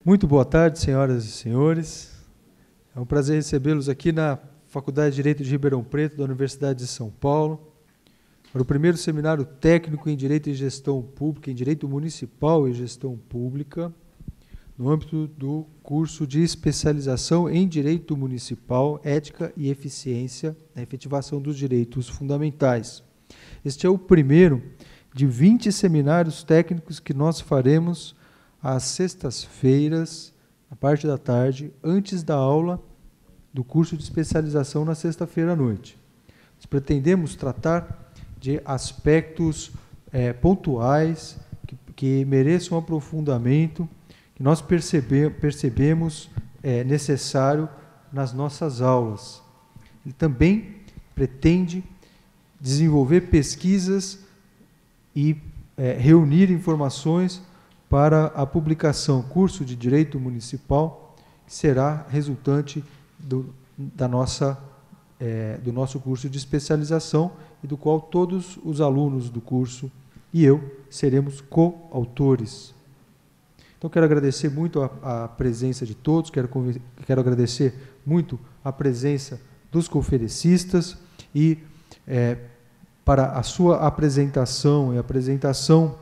Muito boa tarde, senhoras e senhores. É um prazer recebê-los aqui na Faculdade de Direito de Ribeirão Preto, da Universidade de São Paulo, para o primeiro seminário técnico em Direito e Gestão Pública, em Direito Municipal e Gestão Pública, no âmbito do curso de especialização em Direito Municipal, Ética e Eficiência na Efetivação dos Direitos Fundamentais. Este é o primeiro de 20 seminários técnicos que nós faremos às sextas-feiras, na parte da tarde, antes da aula do curso de especialização na sexta-feira à noite. Nós pretendemos tratar de aspectos pontuais que mereçam aprofundamento, que nós percebemos necessário nas nossas aulas. Ele também pretende desenvolver pesquisas e reunir informações para a publicação Curso de Direito Municipal, que será resultante do nosso curso de especialização e do qual todos os alunos do curso e eu seremos coautores. Então, quero agradecer muito a presença de todos, quero agradecer muito a presença dos conferencistas e, para a sua apresentação e a apresentação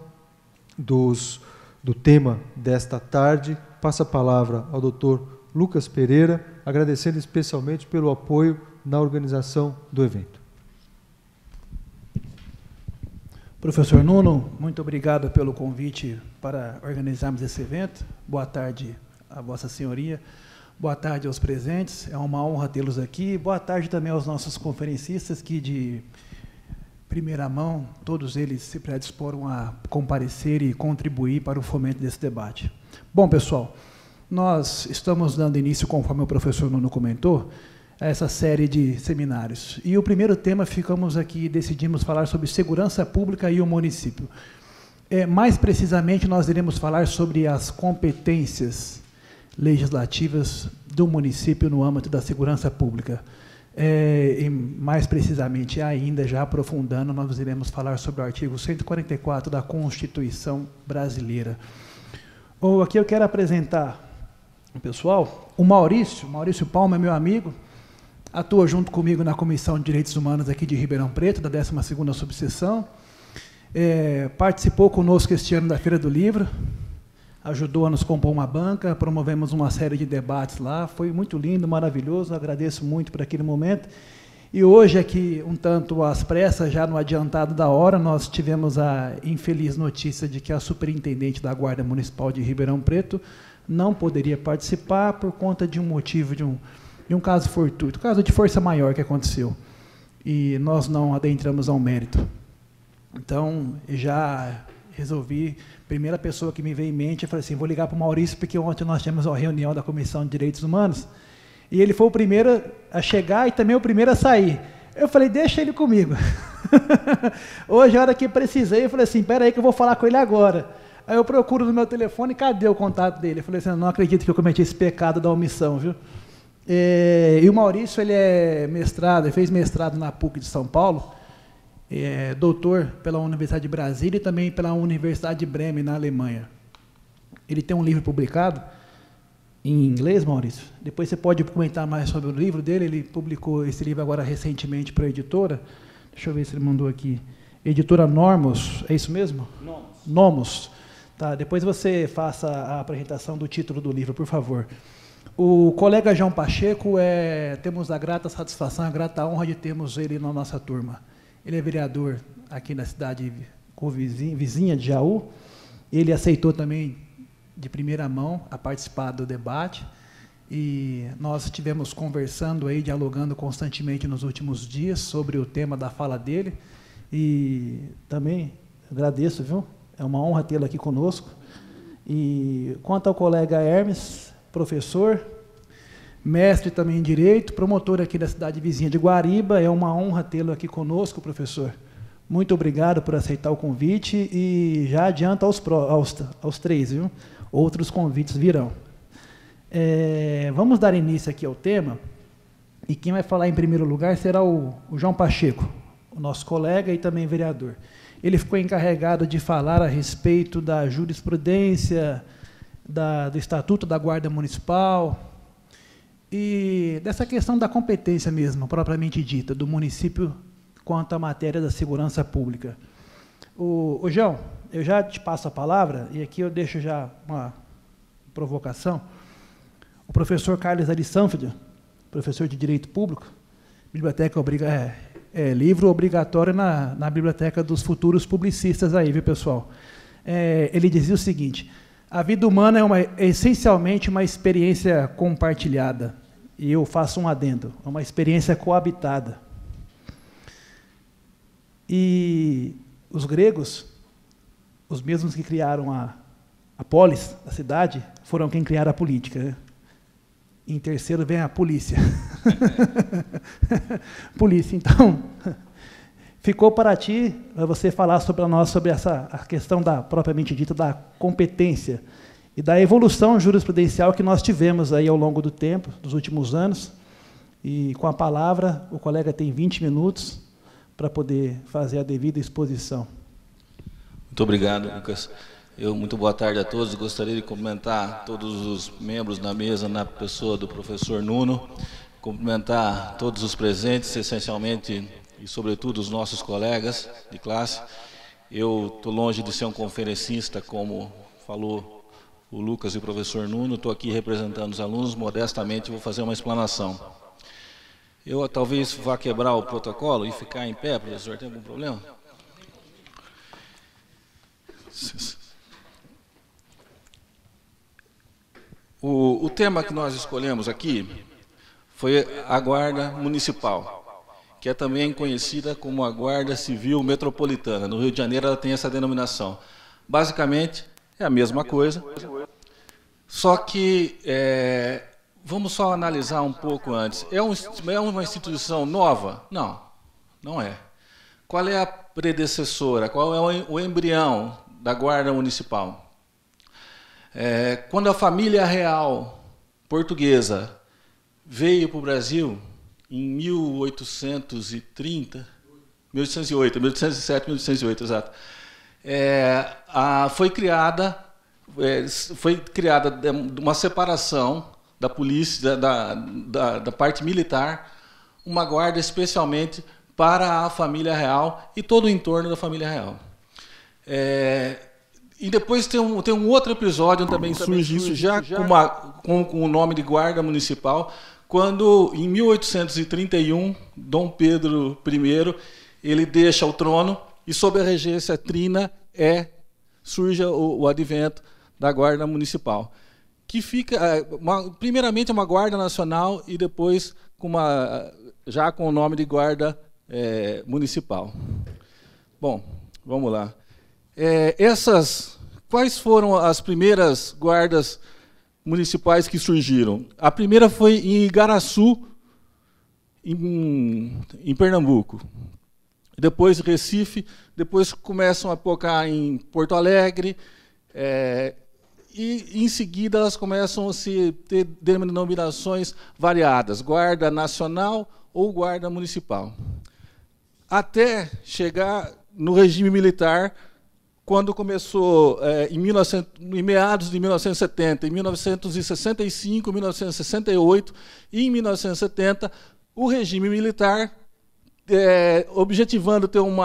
do tema desta tarde, passo a palavra ao Dr. Lucas Pereira, agradecendo especialmente pelo apoio na organização do evento. Professor Nuno, muito obrigado pelo convite para organizarmos esse evento. Boa tarde a Vossa Senhoria, boa tarde aos presentes, é uma honra tê-los aqui. Boa tarde também aos nossos conferencistas que, de primeira mão, todos eles se predisporam a comparecer e contribuir para o fomento desse debate. Bom, pessoal, nós estamos dando início, conforme o professor Nuno comentou, a essa série de seminários. E o primeiro tema, ficamos aqui, decidimos falar sobre segurança pública e o município. Mais precisamente, nós iremos falar sobre as competências legislativas do município no âmbito da segurança pública. E mais precisamente ainda, já aprofundando, nós iremos falar sobre o artigo 144 da Constituição Brasileira. Aqui eu quero apresentar o pessoal. O Maurício Palma é meu amigo, atua junto comigo na Comissão de Direitos Humanos aqui de Ribeirão Preto, da 12ª subseção. Participou conosco este ano da Feira do Livro, ajudou a nos compor uma banca, promovemos uma série de debates lá, foi muito lindo, maravilhoso, agradeço muito por aquele momento. E hoje, aqui, um tanto às pressas, já no adiantado da hora, nós tivemos a infeliz notícia de que a superintendente da Guarda Municipal de Ribeirão Preto não poderia participar por conta de um motivo, de um caso fortuito, caso de força maior que aconteceu. E nós não adentramos ao mérito. Então, já resolvi, primeira pessoa que me veio em mente, eu falei assim, vou ligar para o Maurício, porque ontem nós tivemos uma reunião da Comissão de Direitos Humanos, e ele foi o primeiro a chegar e também o primeiro a sair. Eu falei, deixa ele comigo. Hoje, a hora que precisei, eu falei assim, espera aí que eu vou falar com ele agora. Aí eu procuro no meu telefone, cadê o contato dele? Eu falei assim, não acredito que eu cometi esse pecado da omissão, viu? E o Maurício, ele é mestrado, ele fez mestrado na PUC de São Paulo, doutor pela Universidade de Brasília e também pela Universidade de Bremen, na Alemanha. Ele tem um livro publicado em inglês, Maurício. Depois você pode comentar mais sobre o livro dele. Ele publicou esse livro agora recentemente para a editora. Deixa eu ver se ele mandou aqui. Editora Nomos, é isso mesmo? Nomos. Tá, depois você faça a apresentação do título do livro, por favor. O colega João Pacheco, temos a grata satisfação, a grata honra de termos ele na nossa turma. Ele é vereador aqui na cidade vizinha de Jaú. Ele aceitou também, de primeira mão, a participar do debate. E nós estivemos conversando, dialogando constantemente nos últimos dias sobre o tema da fala dele. E também agradeço, viu? É uma honra tê-lo aqui conosco. E quanto ao colega Hermes, professor, mestre também em Direito, promotor aqui da cidade vizinha de Guariba, é uma honra tê-lo aqui conosco, professor. Muito obrigado por aceitar o convite e já adianta aos três, viu? Outros convites virão. Vamos dar início aqui ao tema, e quem vai falar em primeiro lugar será o João Pacheco, o nosso colega e também vereador. Ele ficou encarregado de falar a respeito da jurisprudência do Estatuto da Guarda Municipal e dessa questão da competência mesmo, propriamente dita, do município quanto à matéria da segurança pública. Ô João, eu já te passo a palavra, e aqui eu deixo já uma provocação. O professor Carlos Ari Sanfeld, professor de Direito Público, biblioteca livro obrigatório na biblioteca dos futuros publicistas aí, viu, pessoal? Ele dizia o seguinte: a vida humana é essencialmente uma experiência compartilhada, e eu faço um adendo, é uma experiência coabitada. E os gregos, os mesmos que criaram a polis, a cidade, foram quem criaram a política, né? Em terceiro vem a polícia. Polícia, então, ficou para ti, você falar sobre a questão propriamente dita da competência e da evolução jurisprudencial que nós tivemos aí ao longo do tempo, dos últimos anos. E com a palavra, o colega tem 20 minutos para poder fazer a devida exposição. Muito obrigado, Lucas. Muito boa tarde a todos. Gostaria de cumprimentar todos os membros da mesa, na pessoa do professor Nuno, cumprimentar todos os presentes, essencialmente e sobretudo os nossos colegas de classe. Eu estou longe de ser um conferencista, como falou o Lucas e o professor Nuno, estou aqui representando os alunos, modestamente vou fazer uma explanação. Eu talvez vá quebrar o protocolo e ficar em pé, professor, tem algum problema? O tema que nós escolhemos aqui foi a Guarda Municipal, que é também conhecida como a Guarda Civil Metropolitana. No Rio de Janeiro ela tem essa denominação. Basicamente, é a mesma coisa, só que vamos só analisar um pouco antes. É uma instituição nova? Não, não é. Qual é a predecessora? Qual é o embrião da Guarda Municipal? Quando a família real portuguesa veio para o Brasil, em 1807, 1808, exato, foi criada uma separação da polícia, da parte militar, uma guarda especialmente para a família real e todo o entorno da família real. E depois tem um outro episódio, também surge isso já com o nome de Guarda Municipal, quando, em 1831, Dom Pedro I, ele deixa o trono e, sob a regência trina, surge o advento da Guarda Municipal, que fica, primeiramente, uma Guarda Nacional e depois já com o nome de Guarda Municipal. Bom, vamos lá. Quais foram as primeiras guardas municipais que surgiram? A primeira foi em Igaraçu, em Pernambuco. Depois Recife, depois começam a focar em Porto Alegre, e em seguida elas começam a ter denominações variadas, Guarda Nacional ou Guarda Municipal. Até chegar no regime militar, quando começou, em meados de 1970, em 1965, 1968 e em 1970, o regime militar, objetivando ter um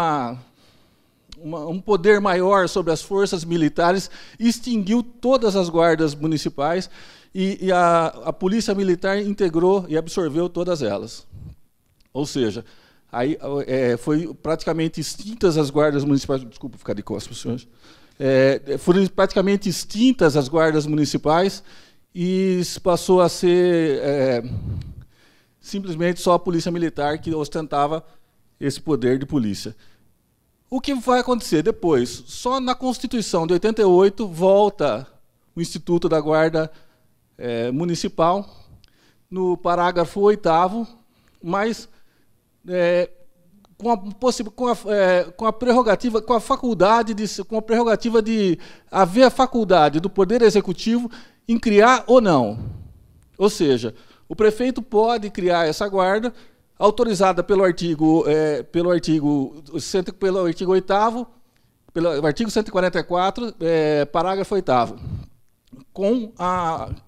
poder maior sobre as forças militares, extinguiu todas as guardas municipais e a polícia militar integrou e absorveu todas elas. Ou seja, aí foi praticamente extintas as guardas municipais. Desculpa ficar de costas, senhores. Foram praticamente extintas as guardas municipais e passou a ser simplesmente só a polícia militar que ostentava esse poder de polícia. O que vai acontecer depois? Só na Constituição de 88 volta o Instituto da Guarda Municipal, no parágrafo 8º, mas com a prerrogativa, com a prerrogativa de haver a faculdade do Poder Executivo em criar ou não. Ou seja, o prefeito pode criar essa guarda, autorizada pelo artigo 8º, pelo artigo 144, parágrafo 8º.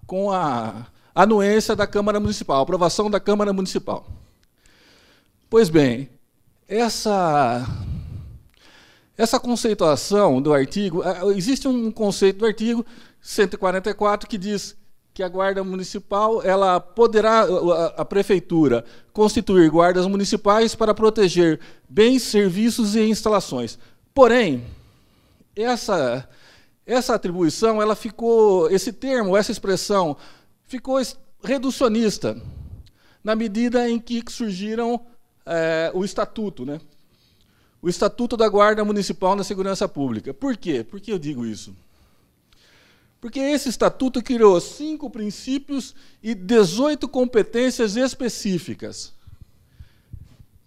com a anuência da Câmara Municipal, a aprovação da Câmara Municipal. Pois bem, essa conceituação do artigo, existe um conceito do artigo 144 que diz que a Guarda Municipal, ela poderá, a Prefeitura, constituir guardas municipais para proteger bens, serviços e instalações. Porém, essa atribuição, ela ficou, esse termo, essa expressão, ficou reducionista, na medida em que surgiram o Estatuto, né? O Estatuto da Guarda Municipal na Segurança Pública. Por quê? Por que eu digo isso? Porque esse estatuto criou 5 princípios e 18 competências específicas.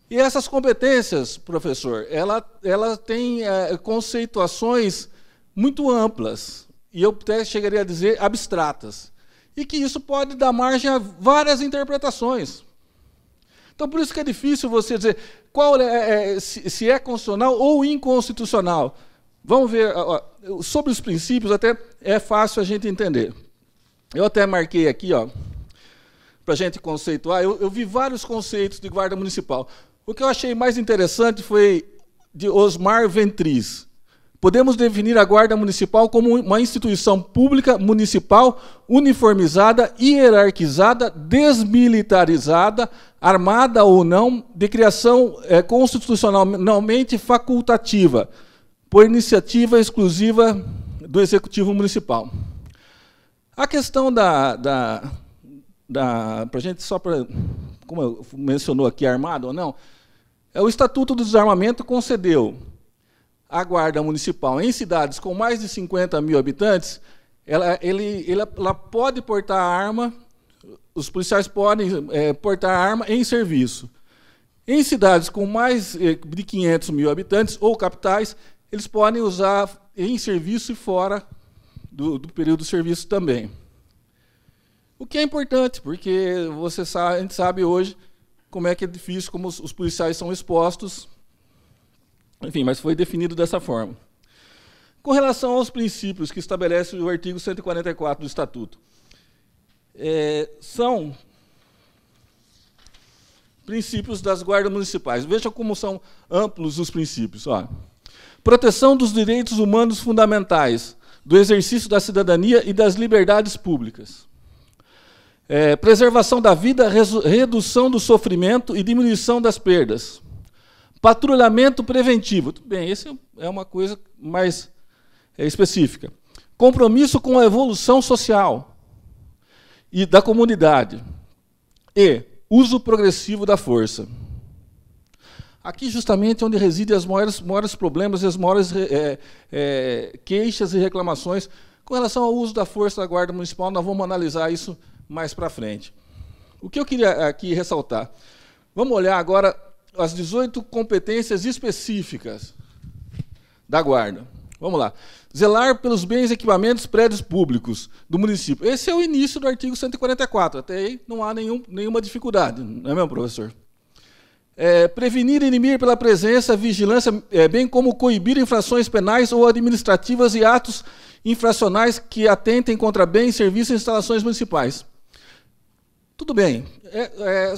E essas competências, professor, ela tem conceituações muito amplas, e eu até chegaria a dizer abstratas, e que isso pode dar margem a várias interpretações. Então, por isso que é difícil você dizer se é constitucional ou inconstitucional. Vamos ver, sobre os princípios, até é fácil a gente entender. Eu até marquei aqui, para a gente conceituar, eu vi vários conceitos de guarda municipal. O que eu achei mais interessante foi de Osmar Ventris. Podemos definir a Guarda Municipal como uma instituição pública municipal uniformizada, hierarquizada, desmilitarizada, armada ou não, de criação constitucionalmente facultativa, por iniciativa exclusiva do Executivo Municipal. A questão para a gente, só para, como eu mencionou aqui, armado ou não, o Estatuto do Desarmamento concedeu à Guarda Municipal, em cidades com mais de 50 mil habitantes, ela pode portar arma, os policiais podem portar arma em serviço. Em cidades com mais de 500 mil habitantes ou capitais, eles podem usar em serviço e fora do período de serviço também. O que é importante, porque a gente sabe hoje como é que é difícil, como os policiais são expostos. Enfim, mas foi definido dessa forma. Com relação aos princípios que estabelece o artigo 144 do Estatuto, são princípios das guardas municipais. Veja como são amplos os princípios. Proteção dos direitos humanos fundamentais, do exercício da cidadania e das liberdades públicas. Preservação da vida, redução do sofrimento e diminuição das perdas. Patrulhamento preventivo. Tudo bem, esse é uma coisa mais específica. Compromisso com a evolução social e da comunidade. E uso progressivo da força. Aqui, justamente, é onde residem os maiores problemas e as maiores queixas e reclamações com relação ao uso da força da Guarda Municipal. Nós vamos analisar isso mais para frente. O que eu queria aqui ressaltar? Vamos olhar agora as 18 competências específicas da Guarda. Vamos lá. Zelar pelos bens e equipamentos prédios públicos do município. Esse é o início do artigo 144. Até aí não há nenhuma dificuldade, não é mesmo, professor? Prevenir e inibir pela presença, vigilância, bem como coibir infrações penais ou administrativas e atos infracionais que atentem contra bens, serviços e instalações municipais. Tudo bem,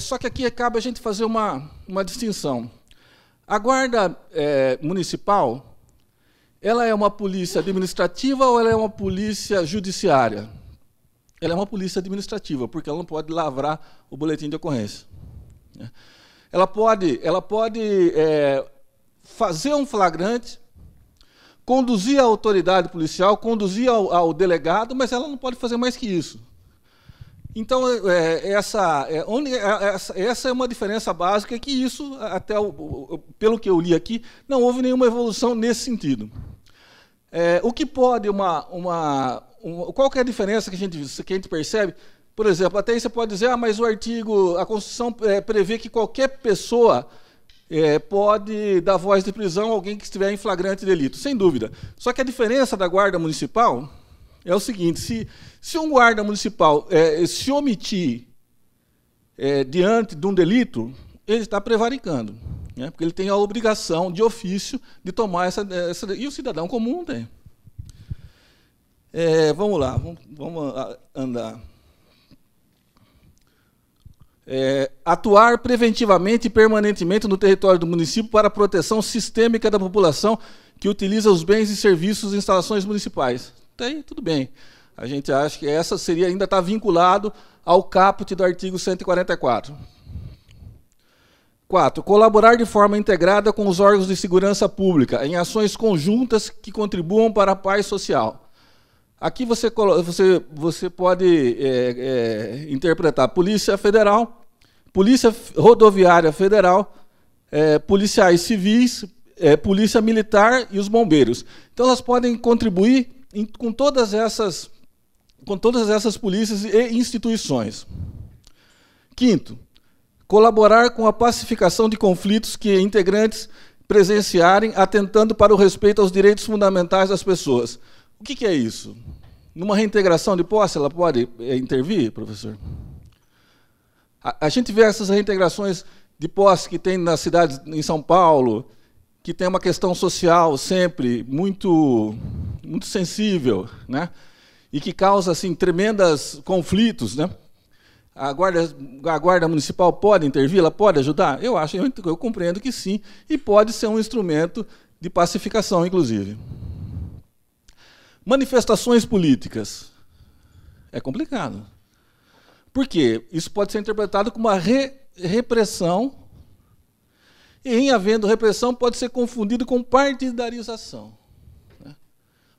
só que aqui cabe a gente fazer uma distinção. A Guarda Municipal, ela é uma polícia administrativa ou ela é uma polícia judiciária? Ela é uma polícia administrativa, porque ela não pode lavrar o boletim de ocorrência. Ela pode fazer um flagrante, conduzir a autoridade policial, conduzir ao delegado, mas ela não pode fazer mais que isso. Então, essa é uma diferença básica, que isso, até pelo que eu li aqui, não houve nenhuma evolução nesse sentido. O que pode qual que é a diferença que a gente percebe? Por exemplo, até aí você pode dizer, mas a Constituição prevê que qualquer pessoa pode dar voz de prisão a alguém que estiver em flagrante delito, sem dúvida. Só que a diferença da Guarda Municipal é o seguinte: se um guarda municipal se omitir diante de um delito, ele está prevaricando, né? Porque ele tem a obrigação de ofício de tomar essa... E o cidadão comum tem. Vamos lá, vamos andar. Atuar preventivamente e permanentemente no território do município para a proteção sistêmica da população que utiliza os bens e serviços e instalações municipais. Até aí, tudo bem. A gente acha que essa seria, ainda está vinculado ao caput do artigo 144. 4. Colaborar de forma integrada com os órgãos de segurança pública em ações conjuntas que contribuam para a paz social. Aqui você pode interpretar Polícia Federal, Polícia Rodoviária Federal, policiais civis, Polícia Militar e os bombeiros. Então, elas podem contribuir com todas essas polícias e instituições. 5. Colaborar com a pacificação de conflitos que integrantes presenciarem, atentando para o respeito aos direitos fundamentais das pessoas. O que é isso? Numa reintegração de posse, ela pode intervir, professor? A gente vê essas reintegrações de posse que tem nas cidades em São Paulo, que tem uma questão social sempre muito sensível, né? E que causa assim, tremendos conflitos, né? A guarda municipal pode intervir, ela pode ajudar? Eu compreendo que sim, e pode ser um instrumento de pacificação, inclusive. Manifestações políticas. É complicado. Por quê? Isso pode ser interpretado como uma repressão, e, em havendo repressão, pode ser confundido com partidarização, né?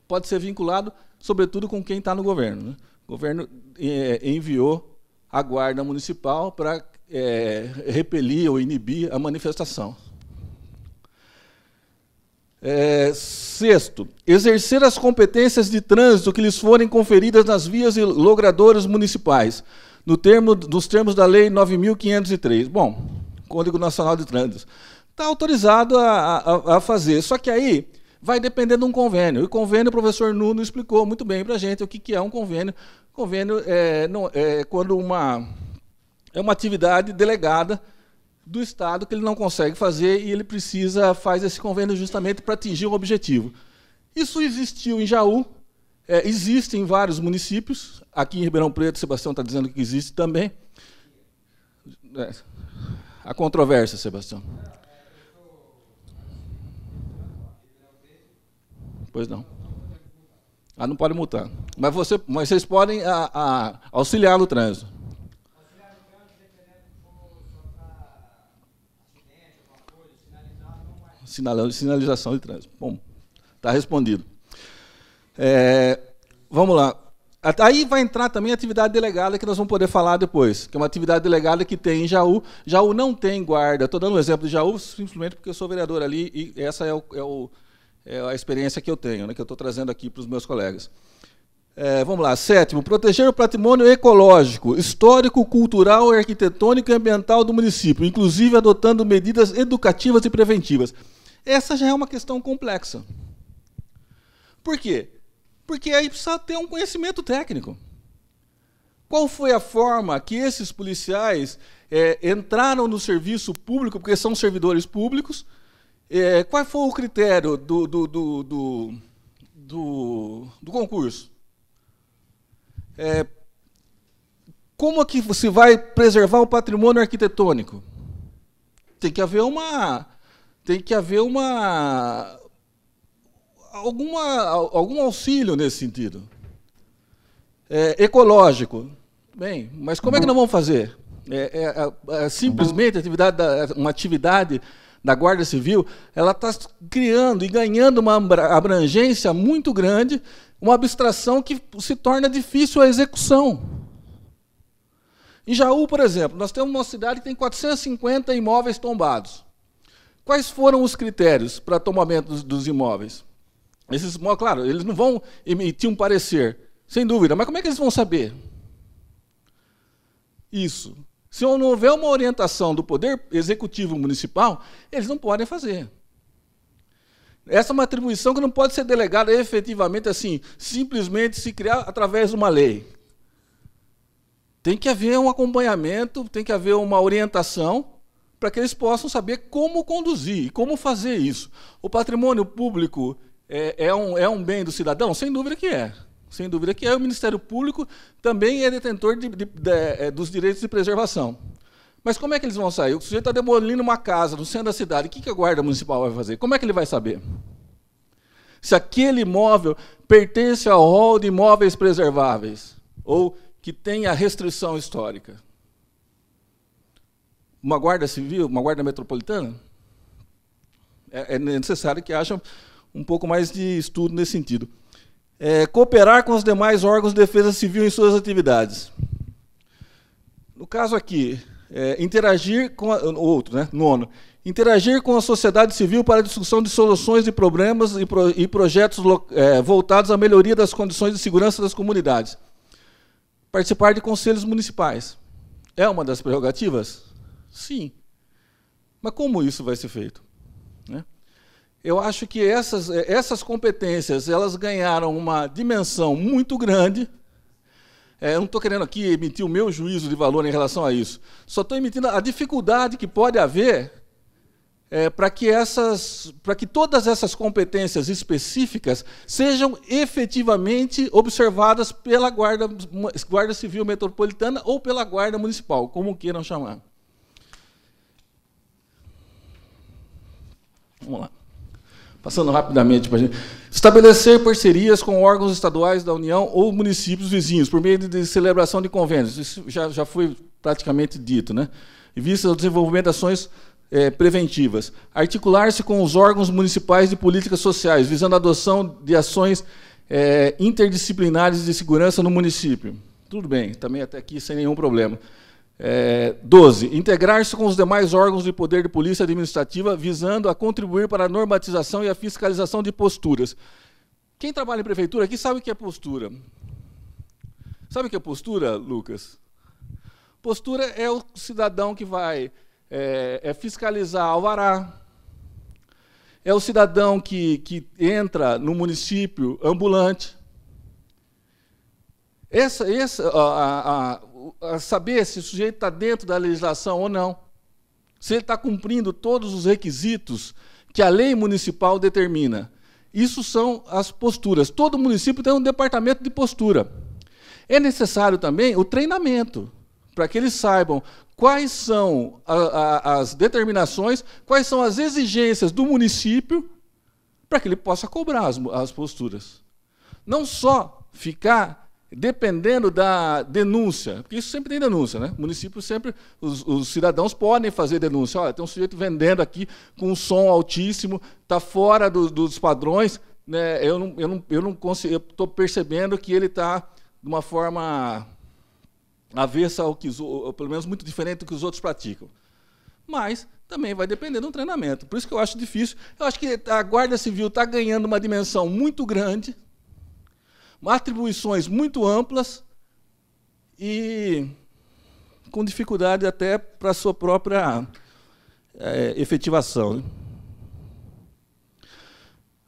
Pode ser vinculado, sobretudo, com quem está no governo, né? O governo enviou a guarda municipal para repelir ou inibir a manifestação. 6. Exercer as competências de trânsito que lhes forem conferidas nas vias e logradouros municipais, nos termos da Lei 9.503. Bom, Código Nacional de Trânsito. Está autorizado a fazer. Só que aí vai depender de um convênio. E o convênio, o professor Nuno explicou muito bem para a gente o que é um convênio. Convênio é quando é uma atividade delegada do Estado que ele não consegue fazer e ele faz esse convênio justamente para atingir um objetivo. Isso existiu em Jaú, existe em vários municípios. Aqui em Ribeirão Preto, o Sebastião está dizendo que existe também. A controvérsia, Sebastião. Pois não. Não pode multar. Mas vocês podem auxiliar no trânsito. Auxiliar no trânsito, dependendo de como acidente, alguma coisa, sinalizar, não vai. Sinalização de trânsito. Bom, está respondido. Vamos lá. Aí vai entrar também a atividade delegada, que nós vamos poder falar depois, que é uma atividade delegada que tem em Jaú. Jaú não tem guarda. Estou dando um exemplo de Jaú simplesmente porque eu sou vereador ali e essa é a experiência que eu tenho, né, que eu estou trazendo aqui para os meus colegas. Vamos lá. 7. Proteger o patrimônio ecológico, histórico, cultural, arquitetônico e ambiental do município, inclusive adotando medidas educativas e preventivas. Essa já é uma questão complexa. Por quê? Porque aí precisa ter um conhecimento técnico. Qual foi a forma que esses policiais entraram no serviço público, porque são servidores públicos? Qual foi o critério do concurso? Como é que você vai preservar o patrimônio arquitetônico? Tem que haver algum auxílio nesse sentido. Ecológico. Bem, mas como é que nós vamos fazer? Simplesmente uma atividade da Guarda Civil, ela está criando e ganhando uma abrangência muito grande, uma abstração que se torna difícil a execução. Em Jaú, por exemplo, nós temos uma cidade que tem 450 imóveis tombados. Quais foram os critérios para tombamento dos imóveis? Esses imóveis, claro, eles não vão emitir um parecer, sem dúvida, mas como é que eles vão saber isso? Se não houver uma orientação do Poder Executivo Municipal, eles não podem fazer. Essa é uma atribuição que não pode ser delegada efetivamente assim, simplesmente se criar através de uma lei. Tem que haver um acompanhamento, tem que haver uma orientação para que eles possam saber como conduzir e como fazer isso. O patrimônio público é um bem do cidadão? Sem dúvida que é. sem dúvida, que é o Ministério Público, também é detentor dos direitos de preservação. Mas como é que eles vão sair? O sujeito está demolindo uma casa no centro da cidade, o que a Guarda Municipal vai fazer? Como é que ele vai saber? Se aquele imóvel pertence ao rol de imóveis preserváveis, ou que tenha restrição histórica. Uma Guarda Civil, uma Guarda Metropolitana? É necessário que haja um pouco mais de estudo nesse sentido. Cooperar com os demais órgãos de defesa civil em suas atividades. No caso aqui, interagir com o outro, né? 9º. Interagir com a sociedade civil para a discussão de soluções de problemas e projetos voltados à melhoria das condições de segurança das comunidades. Participar de conselhos municipais. É uma das prerrogativas? Sim. Mas como isso vai ser feito? Né? Eu acho que essas competências elas ganharam uma dimensão muito grande. Eu não estou querendo aqui emitir o meu juízo de valor em relação a isso. Só estou emitindo a dificuldade que pode haver para que todas essas competências específicas sejam efetivamente observadas pela Guarda Civil Metropolitana ou pela Guarda Municipal, como queiram chamar. Vamos lá. Passando rapidamente para a gente. Estabelecer parcerias com órgãos estaduais da União ou municípios vizinhos, por meio de celebração de convênios. Isso já foi praticamente dito, né? Em vista ao desenvolvimento de ações preventivas. Articular-se com os órgãos municipais de políticas sociais, visando a adoção de ações interdisciplinares de segurança no município. Tudo bem, também até aqui sem nenhum problema. 12. Integrar-se com os demais órgãos de poder de polícia administrativa, visando a contribuir para a normatização e a fiscalização de posturas. Quem trabalha em prefeitura aqui sabe o que é postura. Sabe o que é postura, Lucas? Postura é o cidadão que vai fiscalizar alvará, é o cidadão que entra no município ambulante. Saber se o sujeito está dentro da legislação ou não, se ele está cumprindo todos os requisitos que a lei municipal determina. Isso são as posturas. Todo município tem um departamento de postura. É necessário também o treinamento, para que eles saibam quais são as determinações, quais são as exigências do município, para que ele possa cobrar as posturas. Não só ficar dependendo da denúncia, porque isso sempre tem denúncia, né? O município sempre, os cidadãos podem fazer denúncia. Olha, tem um sujeito vendendo aqui com um som altíssimo, está fora dos padrões, né? Eu não consigo, eu estou percebendo que ele está de uma forma avessa ao que, ou pelo menos muito diferente do que os outros praticam. Mas também vai depender do treinamento. Por isso que eu acho difícil. Eu acho que a Guarda Civil está ganhando uma dimensão muito grande, atribuições muito amplas e com dificuldade até para a sua própria efetivação. Né?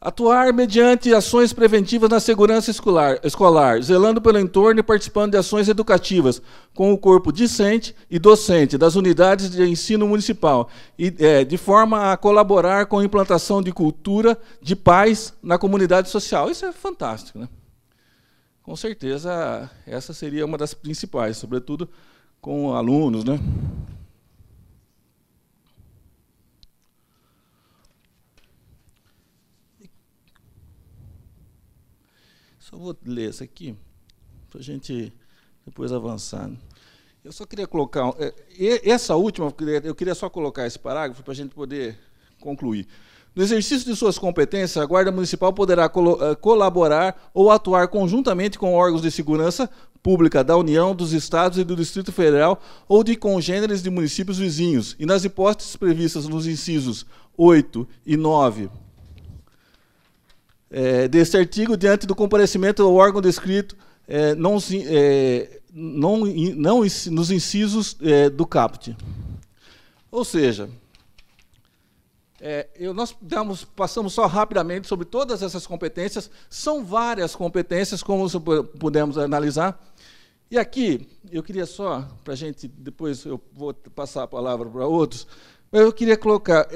Atuar mediante ações preventivas na segurança escolar, zelando pelo entorno e participando de ações educativas com o corpo discente e docente das unidades de ensino municipal, e, de forma a colaborar com a implantação de cultura de paz na comunidade social. Isso é fantástico, né? Com certeza, essa seria uma das principais, sobretudo com alunos, né? Só vou ler isso aqui, para a gente depois avançar. Eu só queria colocar... essa última, eu queria só colocar esse parágrafo para a gente poder concluir. No exercício de suas competências, a Guarda Municipal poderá colaborar ou atuar conjuntamente com órgãos de segurança pública da União, dos Estados e do Distrito Federal ou de congêneres de municípios vizinhos, e nas hipóteses previstas nos incisos 8 e 9 deste artigo, diante do comparecimento ao órgão descrito nos incisos do caput. Ou seja, nós passamos só rapidamente sobre todas essas competências. São várias competências, como pudemos analisar. E aqui, eu queria só, para a gente, depois eu vou passar a palavra para outros, eu queria colocar,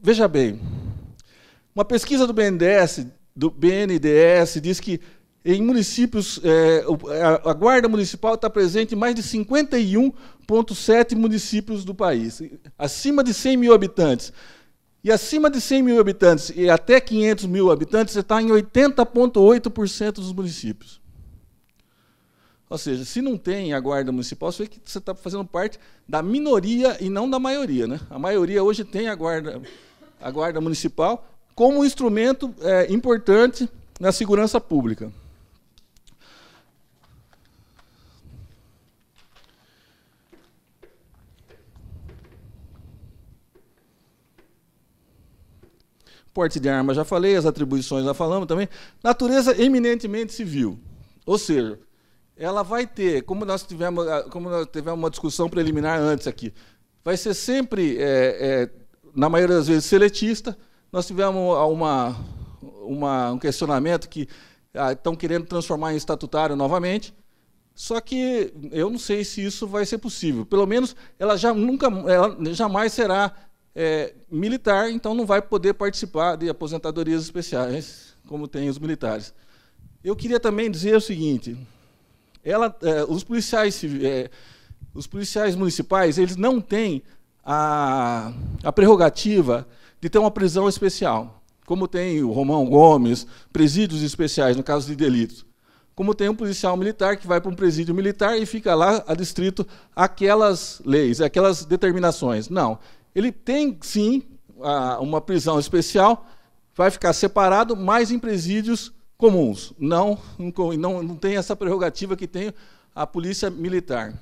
veja bem, uma pesquisa do BNDES diz que em municípios, a Guarda Municipal está presente em mais de 51,7 municípios do país, acima de 100 mil habitantes. E acima de 100 mil habitantes e até 500 mil habitantes, você está em 80,8% dos municípios. Ou seja, se não tem a Guarda Municipal, você vê que você está fazendo parte da minoria e não da maioria, né? A maioria hoje tem a Guarda Municipal como um instrumento importante na segurança pública. Porte de arma, já falei, as atribuições já falamos também. Natureza eminentemente civil. Ou seja, ela vai ter, como nós tivemos uma discussão preliminar antes aqui, vai ser sempre, na maioria das vezes, seletista. Nós tivemos um questionamento que estão querendo transformar em estatutário novamente, só que eu não sei se isso vai ser possível. Pelo menos ela jamais será militar, então não vai poder participar de aposentadorias especiais, como tem os militares. Eu queria também dizer o seguinte, os policiais municipais, eles não têm a prerrogativa de ter uma prisão especial, como tem o Romão Gomes, presídios especiais, no caso de delitos. Como tem um policial militar que vai para um presídio militar e fica lá adstrito àquelas leis, àquelas determinações. Não. Ele tem, sim, uma prisão especial, vai ficar separado, mas em presídios comuns. Não tem essa prerrogativa que tem a polícia militar.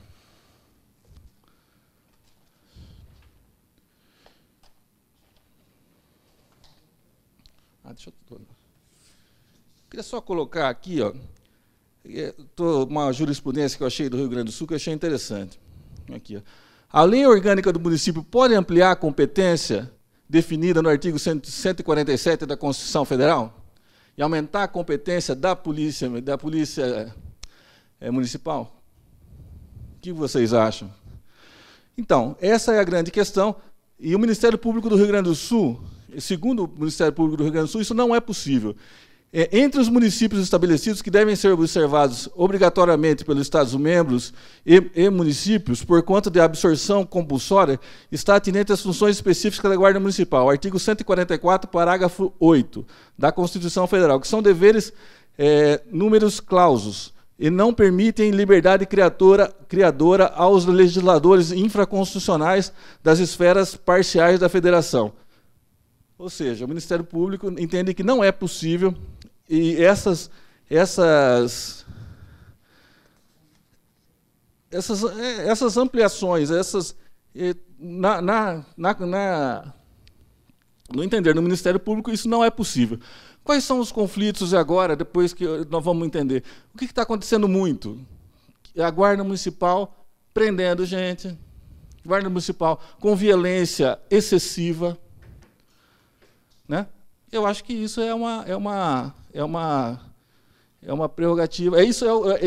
Queria só colocar aqui, uma jurisprudência que eu achei do Rio Grande do Sul, que eu achei interessante. Aqui, ó. A lei orgânica do município pode ampliar a competência definida no artigo 147 da Constituição Federal e aumentar a competência da polícia municipal? O que vocês acham? Então, essa é a grande questão. E o Ministério Público do Rio Grande do Sul, segundo o Ministério Público do Rio Grande do Sul, isso não é possível. Entre os municípios estabelecidos que devem ser observados obrigatoriamente pelos Estados-membros e municípios, por conta de absorção compulsória, está atinente às funções específicas da Guarda Municipal, artigo 144, parágrafo 8 da Constituição Federal, que são deveres números clausos, e não permitem liberdade criadora aos legisladores infraconstitucionais das esferas parciais da Federação. Ou seja, o Ministério Público entende que não é possível, e essas ampliações, no entender do Ministério Público, isso não é possível. Quais são os conflitos agora, depois que nós vamos entender? O que está acontecendo muito? A Guarda Municipal prendendo gente, Guarda Municipal com violência excessiva, né? Eu acho que isso é uma prerrogativa.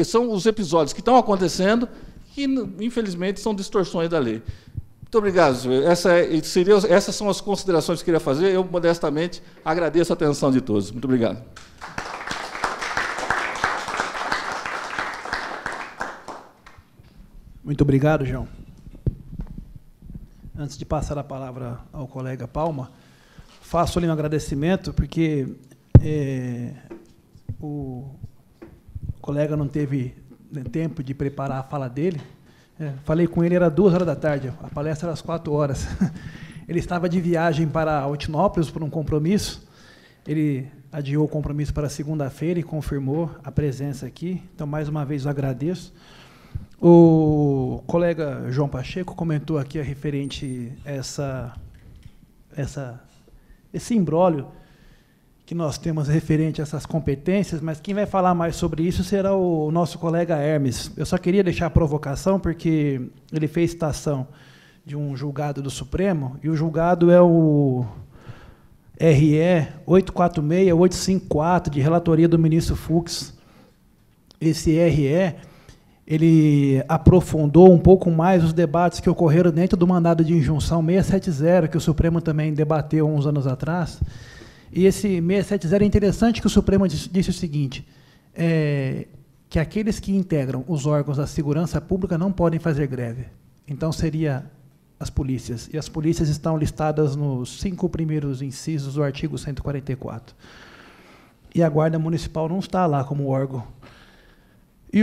São os episódios que estão acontecendo que, infelizmente, são distorções da lei. Muito obrigado, senhor. Essas são as considerações que eu queria fazer. Eu, modestamente, agradeço a atenção de todos. Muito obrigado. Muito obrigado, João. Antes de passar a palavra ao colega Palma, faço ali um agradecimento, porque o colega não teve tempo de preparar a fala dele. Falei com ele, era 2 horas da tarde, a palestra era às 4 horas. Ele estava de viagem para Altinópolis por um compromisso. Ele adiou o compromisso para segunda-feira e confirmou a presença aqui. Então, mais uma vez, eu agradeço. O colega João Pacheco comentou aqui a referente a esse imbróglio que nós temos referente a essas competências, mas quem vai falar mais sobre isso será o nosso colega Hermes. Eu só queria deixar a provocação, porque ele fez citação de um julgado do Supremo, e o julgado é o RE 846-854, de relatoria do ministro Fux. Esse RE, ele aprofundou um pouco mais os debates que ocorreram dentro do mandado de injunção 670, que o Supremo também debateu uns anos atrás. E esse 670 é interessante, que o Supremo disse o seguinte: que aqueles que integram os órgãos da segurança pública não podem fazer greve. Então, seria as polícias. E as polícias estão listadas nos 5 primeiros incisos do artigo 144. E a Guarda Municipal não está lá como órgão. E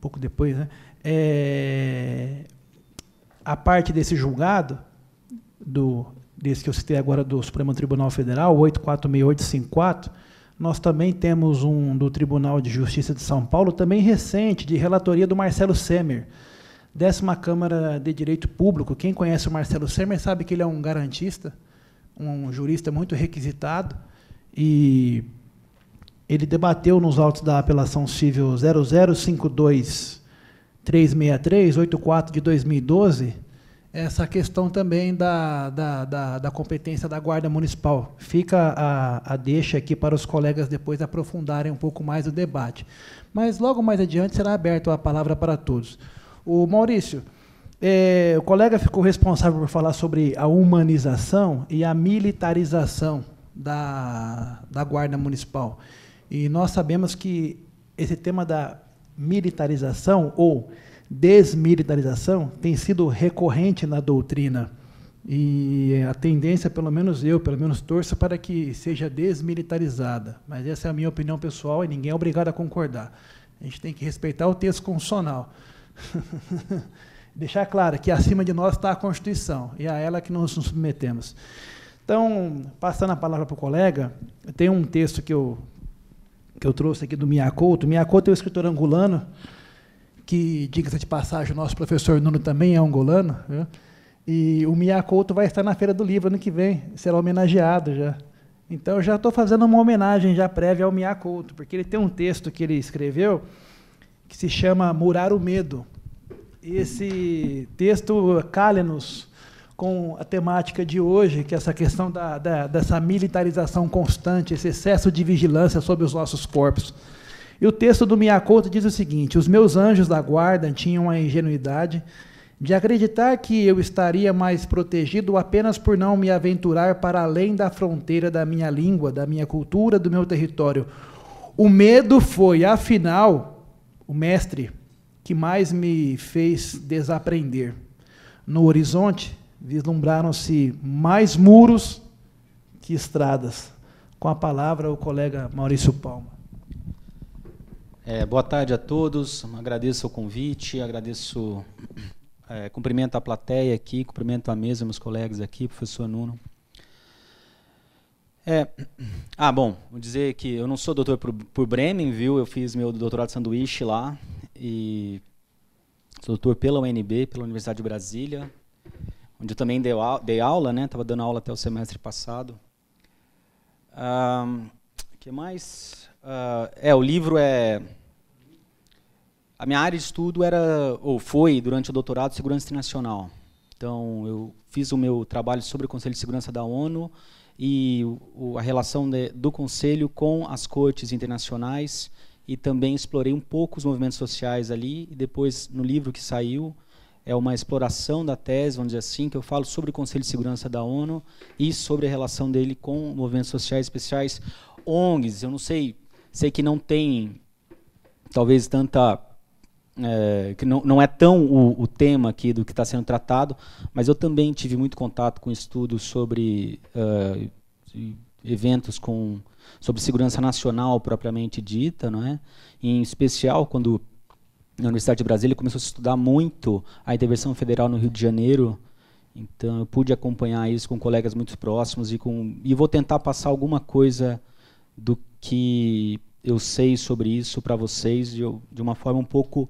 pouco depois, né, a parte desse julgado, desse que eu citei agora do Supremo Tribunal Federal, 846854, nós também temos um do Tribunal de Justiça de São Paulo, também recente, de relatoria do Marcelo Semer, 10ª Câmara de Direito Público. Quem conhece o Marcelo Semer sabe que ele é um garantista, um jurista muito requisitado, e ele debateu nos autos da apelação civil 0052363, 84 de 2012, essa questão também da competência da Guarda Municipal. Fica a deixa aqui para os colegas depois aprofundarem um pouco mais o debate. Mas, logo mais adiante, será aberta a palavra para todos. O Maurício, o colega ficou responsável por falar sobre a humanização e a militarização da Guarda Municipal. E nós sabemos que esse tema da militarização ou desmilitarização tem sido recorrente na doutrina. E a tendência, pelo menos torço para que seja desmilitarizada. Mas essa é a minha opinião pessoal e ninguém é obrigado a concordar. A gente tem que respeitar o texto constitucional. Deixar claro que acima de nós está a Constituição, e a ela que nós nos submetemos. Então, passando a palavra para o colega, tem um texto que eu trouxe aqui do Miyakoto. Miyakoto é um escritor angolano, que, diga-se de passagem, o nosso professor Nuno também é angolano, viu? E o Miyakoto vai estar na Feira do Livro ano que vem, será homenageado já. Então, eu já estou fazendo uma homenagem já prévia ao Miyakoto, porque ele tem um texto que ele escreveu que se chama Murar o Medo. Esse texto calha-nos com a temática de hoje, que é essa questão dessa militarização constante, esse excesso de vigilância sobre os nossos corpos. E o texto do Miyakoto diz o seguinte: os meus anjos da guarda tinham a ingenuidade de acreditar que eu estaria mais protegido apenas por não me aventurar para além da fronteira da minha língua, da minha cultura, do meu território. O medo foi, afinal, o mestre que mais me fez desaprender. No horizonte, vislumbraram-se mais muros que estradas. Com a palavra, o colega Maurício Palma. Boa tarde a todos, agradeço o convite, cumprimento a plateia aqui, cumprimento a mesa, meus colegas aqui, professor Nuno. Bom, vou dizer que eu não sou doutor por Bremen, viu? Eu fiz meu doutorado de sanduíche lá, e sou doutor pela UNB, pela Universidade de Brasília, onde eu também dei aula, né? Estava dando aula até o semestre passado. O que mais? O livro é... A minha área de estudo foi, durante o doutorado, Segurança Internacional. Então, eu fiz o meu trabalho sobre o Conselho de Segurança da ONU e a relação do Conselho com as cortes internacionais, e também explorei um pouco os movimentos sociais ali, e depois, no livro que saiu, é uma exploração da tese, vamos dizer assim, que eu falo sobre o Conselho de Segurança da ONU e sobre a relação dele com movimentos sociais especiais, ONGs. Eu não sei que não tem, talvez, tanta... que não é tão o tema aqui do que está sendo tratado, mas eu também tive muito contato com estudos sobre eventos sobre segurança nacional propriamente dita, não é? Em especial quando na Universidade de Brasília começou a se estudar muito a intervenção federal no Rio de Janeiro. Então eu pude acompanhar isso com colegas muito próximos e vou tentar passar alguma coisa do que eu sei sobre isso para vocês de uma forma um pouco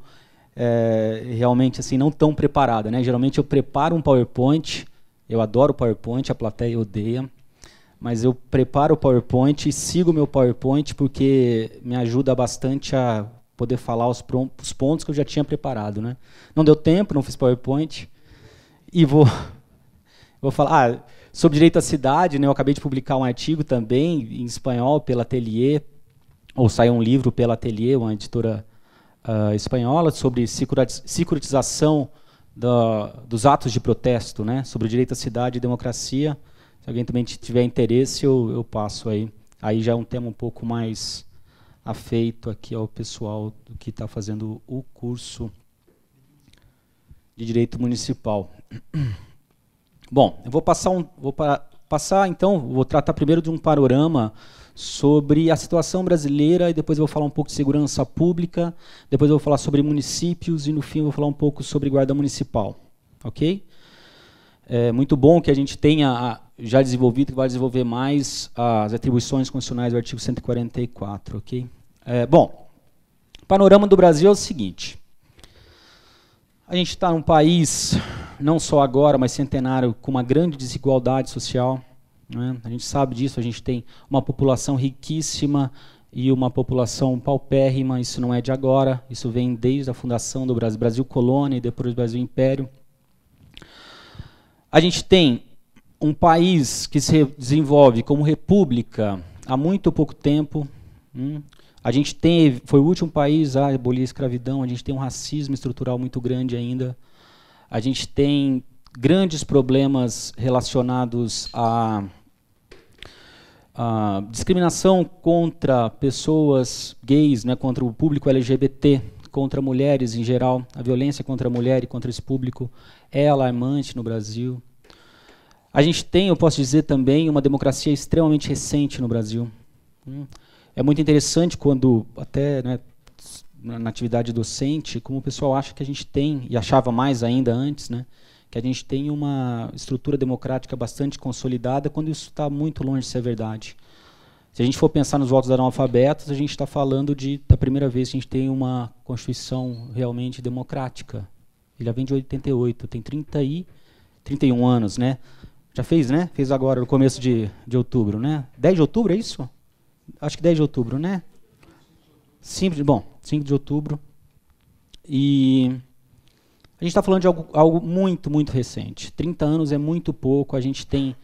realmente assim não tão preparada, né? Geralmente eu preparo um PowerPoint, eu adoro PowerPoint, a plateia odeia, mas eu preparo o PowerPoint e sigo o meu PowerPoint porque me ajuda bastante a poder falar os pontos que eu já tinha preparado, né? Não deu tempo, não fiz PowerPoint e vou falar sobre direito à cidade, né? Eu acabei de publicar um artigo também em espanhol pela Atelier, ou saiu um livro pela Atelier, uma editora espanhola, sobre securitização dos atos de protesto, né? Sobre o direito à cidade e democracia. Se alguém também tiver interesse, eu passo aí Aí já é um tema um pouco mais afeito aqui ao pessoal que está fazendo o curso de Direito Municipal. Bom, eu vou vou tratar primeiro de um panorama sobre a situação brasileira, e depois eu vou falar um pouco de segurança pública, depois eu vou falar sobre municípios, e no fim eu vou falar um pouco sobre guarda municipal. Ok? É muito bom que a gente tenha já desenvolvido e vai desenvolver mais as atribuições constitucionais do artigo 144. Ok? Bom, o panorama do Brasil é o seguinte. A gente está num país, não só agora, mas centenário, com uma grande desigualdade social. Né? A gente sabe disso, a gente tem uma população riquíssima e uma população paupérrima. Isso não é de agora, isso vem desde a fundação do Brasil, Brasil colônia e depois Brasil império. A gente tem um país que se desenvolve como república há muito pouco tempo. A gente foi o último país a abolir a escravidão, a gente tem um racismo estrutural muito grande ainda. A gente tem grandes problemas relacionados à discriminação contra pessoas gays, né, contra o público LGBT, contra mulheres em geral. A violência contra a mulher e contra esse público é alarmante no Brasil. A gente tem, eu posso dizer também, uma democracia extremamente recente no Brasil. É muito interessante quando, até né, na atividade docente, como o pessoal acha que a gente tem, e achava mais ainda antes, né, que a gente tem uma estrutura democrática bastante consolidada, quando isso está muito longe de ser verdade. Se a gente for pensar nos votos dos analfabetos, a gente está falando da primeira vez que a gente tem uma Constituição realmente democrática. Ele já vem de 88, tem 31 anos, né? Já fez, né? Fez agora, no começo de outubro, né? 10 de outubro, é isso? Acho que 10 de outubro, né? 5 de outubro. E a gente está falando de algo muito, muito recente. 30 anos é muito pouco. A gente tem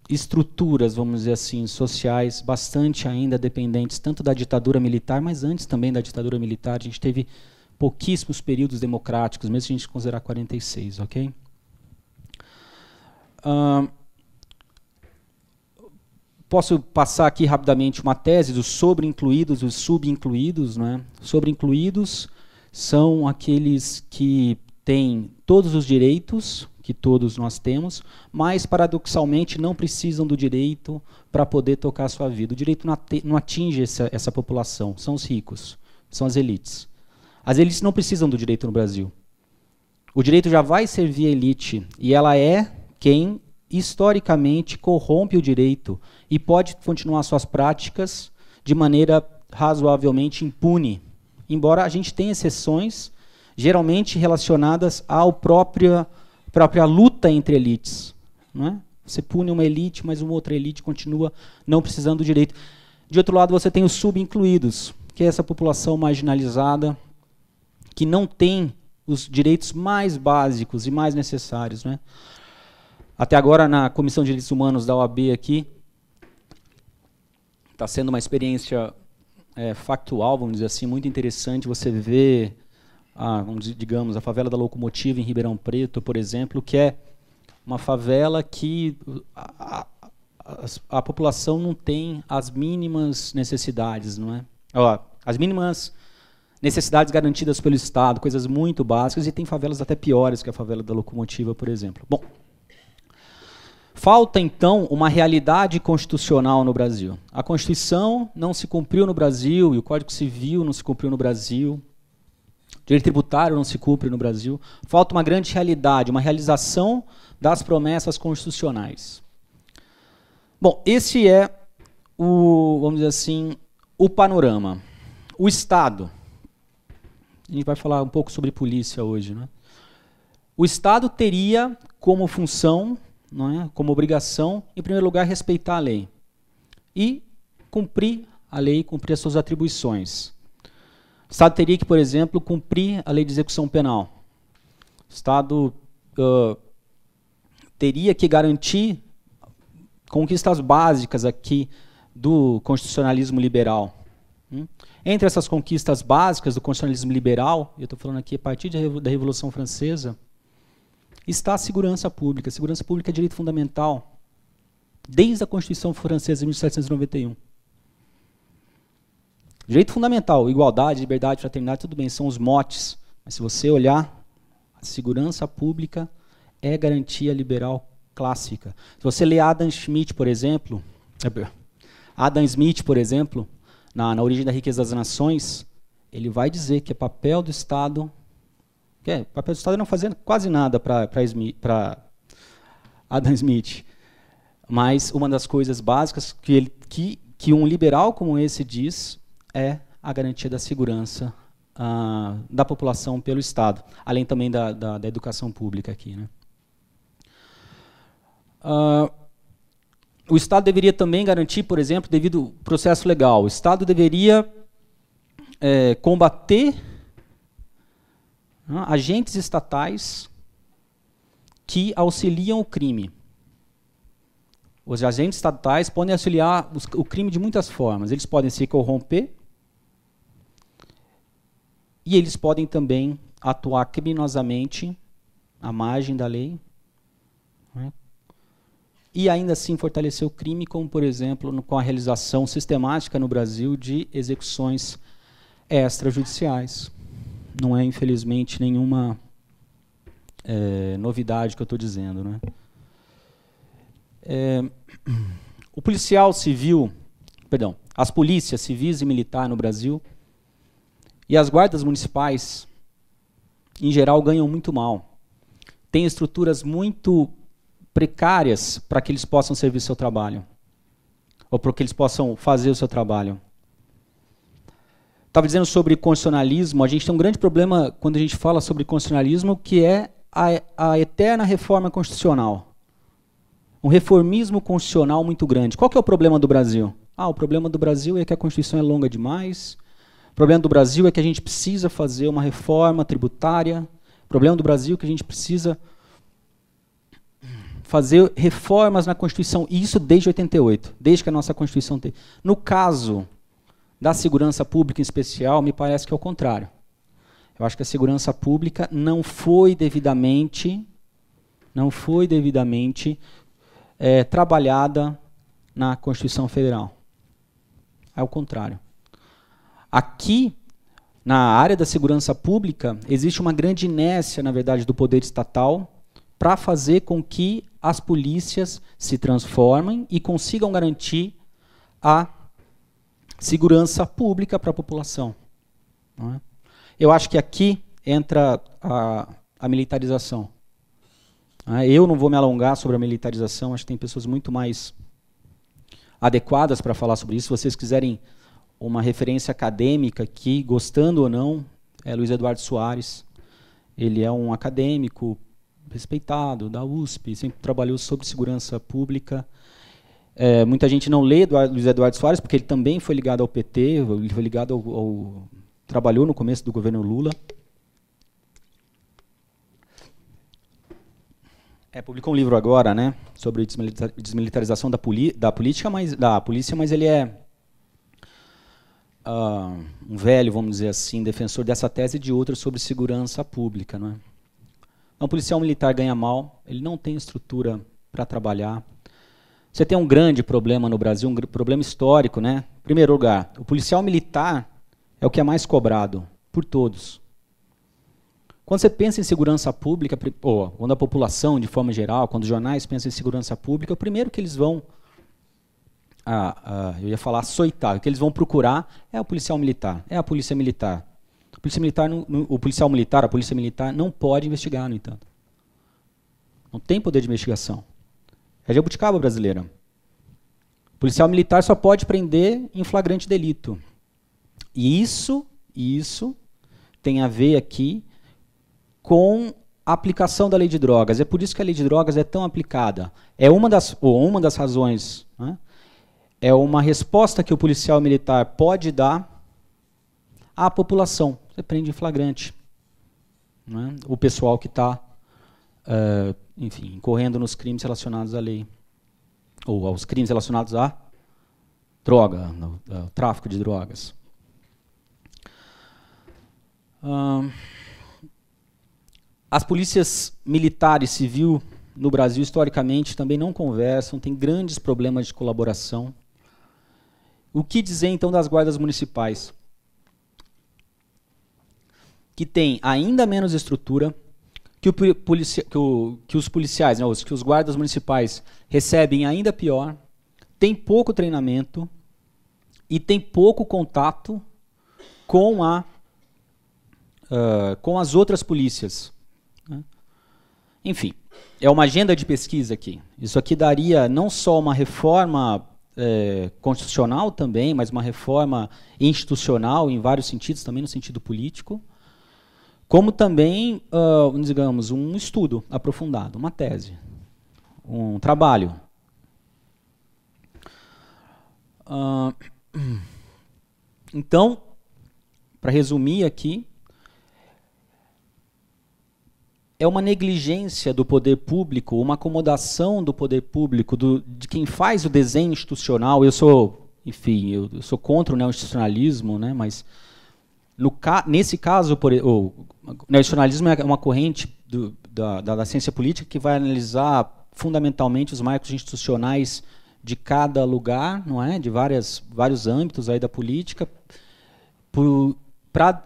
estruturas, vamos dizer assim, sociais bastante ainda dependentes, tanto da ditadura militar, mas antes também da ditadura militar. A gente teve pouquíssimos períodos democráticos, mesmo se a gente considerar 46, ok? Posso passar aqui rapidamente uma tese dos sobre-incluídos e os sub-incluídos. Né? Sobre-incluídos são aqueles que têm todos os direitos que todos nós temos, mas, paradoxalmente, não precisam do direito para poder tocar a sua vida. O direito não atinge essa população, são os ricos, são as elites. As elites não precisam do direito no Brasil. O direito já vai servir a elite, e ela é quem historicamente corrompe o direito e pode continuar suas práticas de maneira razoavelmente impune, embora a gente tenha exceções, geralmente relacionadas à própria luta entre elites. Não é? Você pune uma elite, mas uma outra elite continua não precisando do direito. De outro lado, você tem os subincluídos, que é essa população marginalizada, que não tem os direitos mais básicos e mais necessários. Né? Até agora, na Comissão de Direitos Humanos da OAB aqui, está sendo uma experiência factual, vamos dizer assim, muito interessante. Você vê, digamos, a favela da Locomotiva em Ribeirão Preto, por exemplo, que é uma favela que a população não tem as mínimas necessidades, não é? As mínimas necessidades garantidas pelo Estado, coisas muito básicas, e tem favelas até piores que a favela da Locomotiva, por exemplo. Bom, falta, então, uma realidade constitucional no Brasil. A Constituição não se cumpriu no Brasil, e o Código Civil não se cumpriu no Brasil, o direito tributário não se cumpre no Brasil. Falta uma grande realidade, uma realização das promessas constitucionais. Bom, esse é vamos dizer assim, o panorama. O Estado. A gente vai falar um pouco sobre polícia hoje. Né? O Estado teria como função, não é, como obrigação, em primeiro lugar, respeitar a lei. E cumprir a lei, cumprir as suas atribuições. O Estado teria que, por exemplo, cumprir a lei de execução penal. O Estado teria que garantir conquistas básicas aqui do constitucionalismo liberal. Entre essas conquistas básicas do constitucionalismo liberal, eu estou falando aqui a partir da Revolução Francesa, está a segurança pública. A segurança pública é direito fundamental. desde a Constituição Francesa de 1791. Direito fundamental, igualdade, liberdade, fraternidade, tudo bem, são os motes. Mas se você olhar, a segurança pública é garantia liberal clássica. Se você ler Adam Smith, por exemplo, na Origem da Riqueza das Nações, ele vai dizer que é papel do Estado, papel do Estado é não fazer quase nada para Adam Smith. Mas uma das coisas básicas que um liberal como esse diz é a garantia da segurança da população pelo Estado, além também da educação pública aqui, né? O Estado deveria também garantir, por exemplo, devido ao processo legal, o Estado deveria combater agentes estatais que auxiliam o crime. Os agentes estatais podem auxiliar o crime de muitas formas. Eles podem se corromper e eles podem também atuar criminosamente à margem da lei, né? E ainda assim fortalecer o crime, como, por exemplo, com a realização sistemática no Brasil de execuções extrajudiciais. Não é, infelizmente, nenhuma novidade que eu estou dizendo, né? O policial civil, perdão, as polícias civis e militar no Brasil e as guardas municipais, em geral, ganham muito mal. Têm estruturas muito precárias para que eles possam servir seu trabalho, ou para que eles possam fazer o seu trabalho. Estava dizendo sobre constitucionalismo, a gente tem um grande problema quando a gente fala sobre constitucionalismo, que é a eterna reforma constitucional. Um reformismo constitucional muito grande. Qual que é o problema do Brasil? O problema do Brasil é que a Constituição é longa demais. O problema do Brasil é que a gente precisa fazer uma reforma tributária. O problema do Brasil é que a gente precisa fazer reformas na Constituição. E isso desde 88, desde que a nossa Constituição tem. No caso da segurança pública em especial, me parece que é o contrário. Eu acho que a segurança pública não foi devidamente trabalhada na Constituição Federal. É o contrário. Aqui, na área da segurança pública, existe uma grande inércia, na verdade, do poder estatal para fazer com que as polícias se transformem e consigam garantir a segurança pública para a população. Não é? Eu acho que aqui entra a militarização. Eu não vou me alongar sobre a militarização, acho que tem pessoas muito mais adequadas para falar sobre isso. Se vocês quiserem uma referência acadêmica aqui, gostando ou não, é Luiz Eduardo Soares. Ele é um acadêmico respeitado da USP, sempre trabalhou sobre segurança pública. Muita gente não lê Luiz Eduardo Soares, porque ele também foi ligado ao PT, ele foi ligado trabalhou no começo do governo Lula. Publicou um livro agora, né, sobre desmilitarização da polícia, mas ele é um velho, vamos dizer assim, defensor dessa tese e de outras sobre segurança pública, não é? Um policial militar ganha mal, ele não tem estrutura para trabalhar. Você tem um grande problema no Brasil, um problema histórico, né? Em primeiro lugar, o policial militar é o que é mais cobrado por todos. Quando você pensa em segurança pública, ou quando a população, de forma geral, quando os jornais pensam em segurança pública, o primeiro que eles vão, eu ia falar açoitar, o que eles vão procurar é o policial militar, é a polícia militar. A polícia militar não pode investigar, no entanto. Não tem poder de investigação. É a jabuticaba brasileira. O policial militar só pode prender em flagrante delito. E isso tem a ver aqui com a aplicação da lei de drogas. É por isso que a lei de drogas é tão aplicada. É uma das razões, né? É uma resposta que o policial militar pode dar à população. Você prende em flagrante, né, o pessoal que está, enfim, incorrendo nos crimes relacionados à lei, ou aos crimes relacionados à droga, ao tráfico de drogas. As polícias militar e civil no Brasil, historicamente, também não conversam, tem grandes problemas de colaboração. O que dizer, então, das guardas municipais? Que tem ainda menos estrutura, que os policiais, não, que os guardas municipais recebem ainda pior, tem pouco treinamento e tem pouco contato com as outras polícias. Né? Enfim, é uma agenda de pesquisa aqui. Isso aqui daria não só uma reforma constitucional também, mas uma reforma institucional em vários sentidos, também no sentido político, como também, digamos, um estudo aprofundado, uma tese, um trabalho. Então, para resumir aqui, é uma negligência do poder público, uma acomodação do poder público, de quem faz o desenho institucional. Eu sou, enfim, eu sou contra o neoinstitucionalismo, né, mas nesse caso, o neoinstitucionalismo é uma corrente da ciência política que vai analisar fundamentalmente os marcos institucionais de cada lugar, não é, de vários âmbitos aí da política, para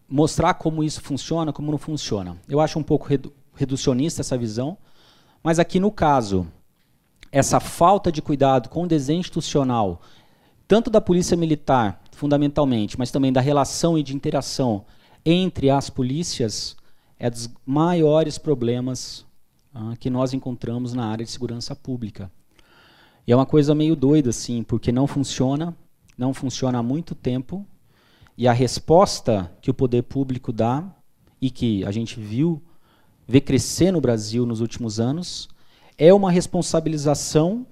mostrar como isso funciona, como não funciona. Eu acho um pouco reducionista essa visão, mas aqui no caso, essa falta de cuidado com o desenho institucional, tanto da polícia militar, fundamentalmente, mas também da relação e de interação entre as polícias, é dos maiores problemas que nós encontramos na área de segurança pública. E é uma coisa meio doida, assim, porque não funciona há muito tempo, e a resposta que o poder público dá, e que a gente vê crescer no Brasil nos últimos anos, é uma responsabilização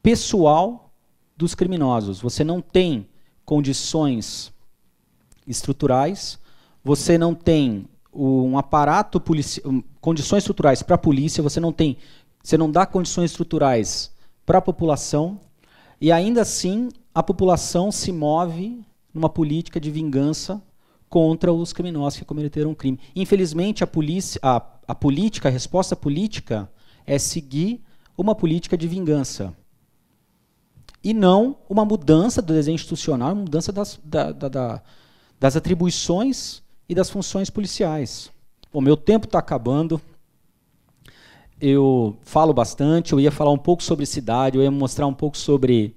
pessoal dos criminosos. Você não tem condições estruturais, você não tem um aparato policial, condições estruturais para a polícia, você não dá condições estruturais para a população, e ainda assim a população se move numa política de vingança contra os criminosos que cometeram um crime. Infelizmente, a resposta política é seguir uma política de vingança. E não uma mudança do desenho institucional, uma mudança das atribuições e das funções policiais. Bom, meu tempo está acabando. Eu falo bastante, eu ia falar um pouco sobre cidade, eu ia mostrar um pouco sobre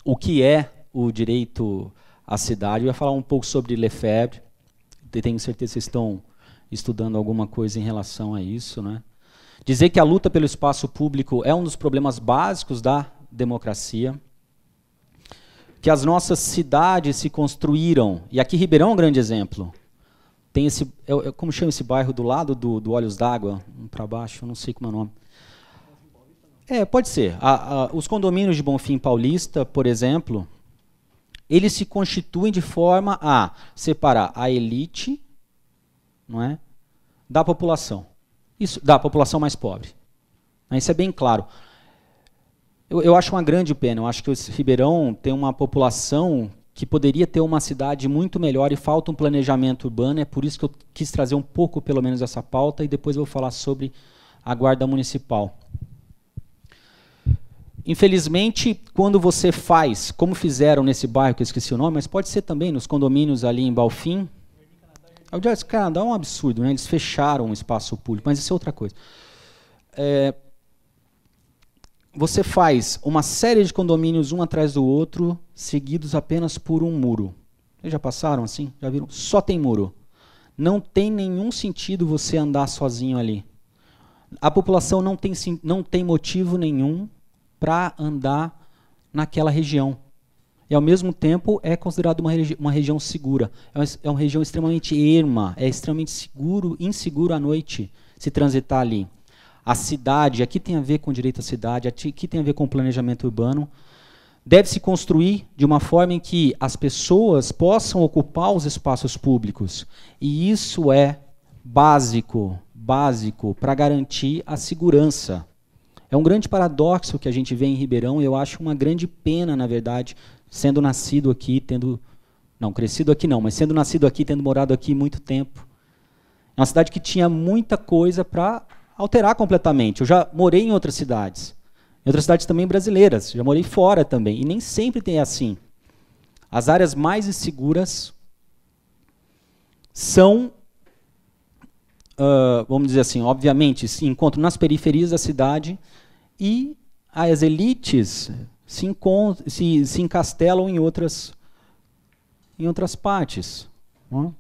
o que é o direito à cidade, eu ia falar um pouco sobre Lefebvre, tenho certeza que vocês estão estudando alguma coisa em relação a isso, né? Dizer que a luta pelo espaço público é um dos problemas básicos da democracia, que as nossas cidades se construíram, e aqui Ribeirão é um grande exemplo. Tem esse, como chama esse bairro do lado do Olhos d'Água, para baixo, eu não sei como é o nome. Pode ser. Os condomínios de Bonfim Paulista, por exemplo, eles se constituem de forma a separar a elite, não é, da população. Isso, da população mais pobre. Isso é bem claro. Eu acho uma grande pena. Eu acho que o Ribeirão tem uma população que poderia ter uma cidade muito melhor e falta um planejamento urbano. É por isso que eu quis trazer um pouco, pelo menos, essa pauta, e depois eu vou falar sobre a Guarda Municipal. Infelizmente, quando você faz, como fizeram nesse bairro, que eu esqueci o nome, mas pode ser também nos condomínios ali em Balfim. O Jardim Canadá é um absurdo, né? Eles fecharam o espaço público, mas isso é outra coisa. Você faz uma série de condomínios um atrás do outro, seguidos apenas por um muro. Vocês já passaram assim? Já viram? Só tem muro. Não tem nenhum sentido você andar sozinho ali. A população não tem motivo nenhum para andar naquela região. E, ao mesmo tempo, é considerado uma região segura. É uma região extremamente erma, é extremamente inseguro à noite se transitar ali. A cidade, aqui tem a ver com direito à cidade, aqui tem a ver com planejamento urbano, deve se construir de uma forma em que as pessoas possam ocupar os espaços públicos. E isso é básico para garantir a segurança. É um grande paradoxo que a gente vê em Ribeirão, e eu acho uma grande pena, na verdade, sendo nascido aqui, crescido aqui não, mas sendo nascido aqui, tendo morado aqui muito tempo. É uma cidade que tinha muita coisa para alterar completamente. Eu já morei em outras cidades também brasileiras, já morei fora também, e nem sempre tem assim. As áreas mais inseguras são, vamos dizer assim, obviamente, se encontram nas periferias da cidade e as elites se encastelam em outras partes. Não é?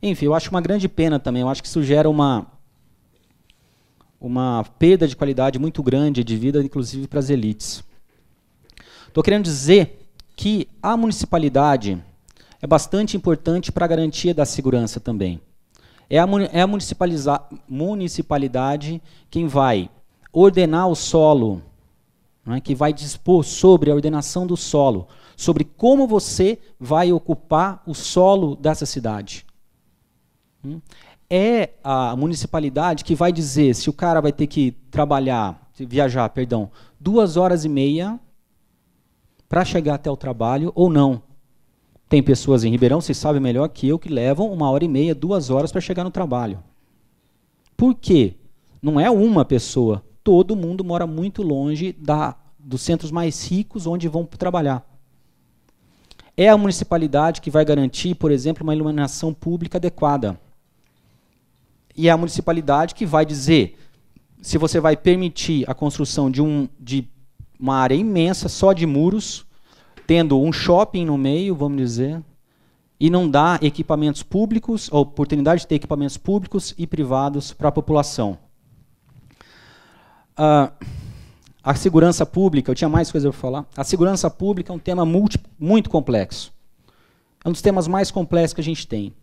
Enfim, eu acho uma grande pena também, eu acho que isso gera uma perda de qualidade muito grande de vida, inclusive para as elites. Estou querendo dizer que a municipalidade é bastante importante para a garantia da segurança também. É a municipalidade quem vai ordenar o solo, né, que vai dispor sobre a ordenação do solo, sobre como você vai ocupar o solo dessa cidade. É a municipalidade que vai dizer se o cara vai ter que viajar, 2h30 para chegar até o trabalho ou não. Tem pessoas em Ribeirão, vocês sabem melhor que eu, que levam 1h30, 2 horas para chegar no trabalho. Por quê? Não é uma pessoa. Todo mundo mora muito longe dos centros mais ricos onde vão trabalhar. É a municipalidade que vai garantir, por exemplo, uma iluminação pública adequada. E é a municipalidade que vai dizer se você vai permitir a construção de uma área imensa, só de muros, tendo um shopping no meio, vamos dizer, e não dá equipamentos públicos, ou oportunidade de ter equipamentos públicos e privados para a população. A segurança pública, eu tinha mais coisa para falar. A segurança pública é um tema muito complexo. É um dos temas mais complexos que a gente tem.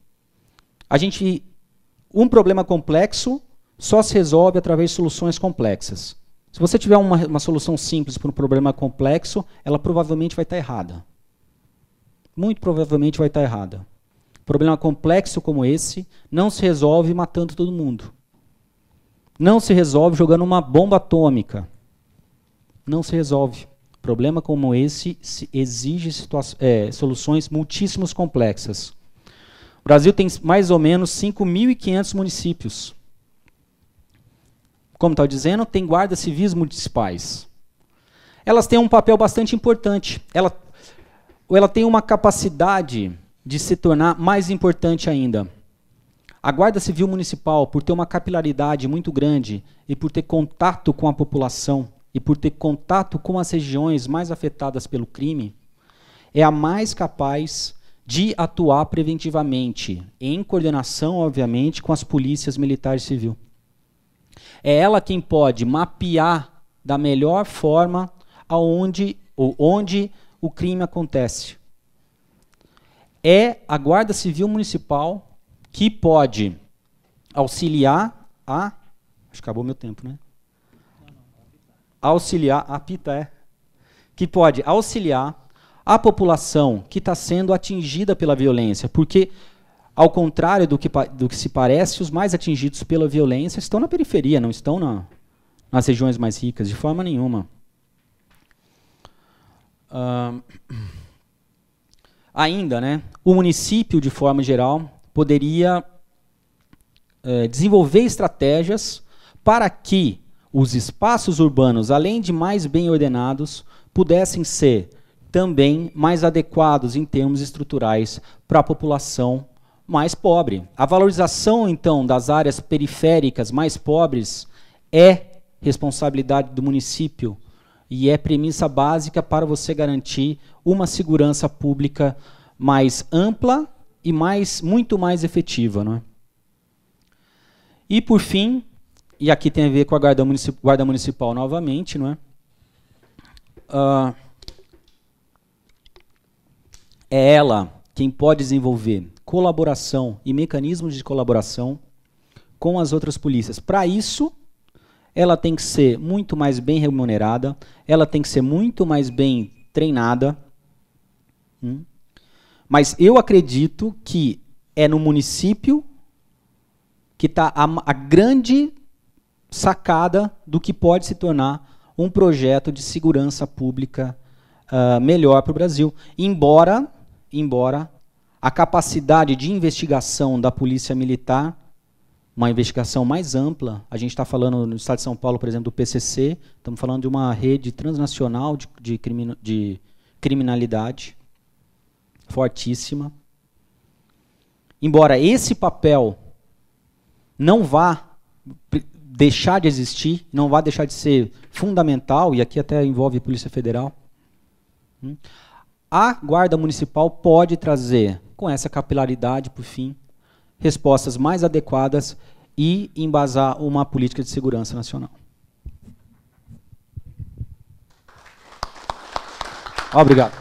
Um problema complexo só se resolve através de soluções complexas. Se você tiver uma solução simples para um problema complexo, ela provavelmente vai estar errada. Muito provavelmente vai estar errada. Problema complexo como esse não se resolve matando todo mundo. Não se resolve jogando uma bomba atômica. Não se resolve. Problema como esse exige soluções muitíssimos complexas. O Brasil tem mais ou menos 5.500 municípios. Como estava dizendo, tem guardas civis municipais. Elas têm um papel bastante importante. Ela tem uma capacidade de se tornar mais importante ainda. A Guarda Civil Municipal, por ter uma capilaridade muito grande e por ter contato com a população e por ter contato com as regiões mais afetadas pelo crime, é a mais capaz de atuar preventivamente, em coordenação, obviamente, com as polícias militares e civil. É ela quem pode mapear da melhor forma onde o crime acontece. É a Guarda Civil Municipal que pode auxiliar a... Acho que acabou meu tempo, né? Que pode auxiliar a população que está sendo atingida pela violência, porque, ao contrário do que se parece, os mais atingidos pela violência estão na periferia, não estão nas regiões mais ricas, de forma nenhuma. Ainda, né, o município, de forma geral, poderia desenvolver estratégias para que os espaços urbanos, além de mais bem ordenados, pudessem ser também mais adequados em termos estruturais para a população mais pobre. A valorização, então, das áreas periféricas mais pobres é responsabilidade do município e é premissa básica para você garantir uma segurança pública mais ampla e muito mais efetiva, não é? E, por fim, e aqui tem a ver com a Guarda Municipal novamente, não é? É ela quem pode desenvolver colaboração e mecanismos de colaboração com as outras polícias. Para isso, ela tem que ser muito mais bem remunerada, ela tem que ser muito mais bem treinada. Mas eu acredito que é no município que está a grande sacada do que pode se tornar um projeto de segurança pública melhor para o Brasil. Embora a capacidade de investigação da polícia militar uma investigação mais ampla. A gente está falando no estado de São Paulo, por exemplo, do PCC, estamos falando de uma rede transnacional de criminalidade fortíssima. Embora esse papel não vá deixar de existir, não vai deixar de ser fundamental, e aqui até envolve a Polícia Federal, a Guarda Municipal pode trazer, com essa capilaridade, por fim, respostas mais adequadas e embasar uma política de segurança nacional. Obrigado.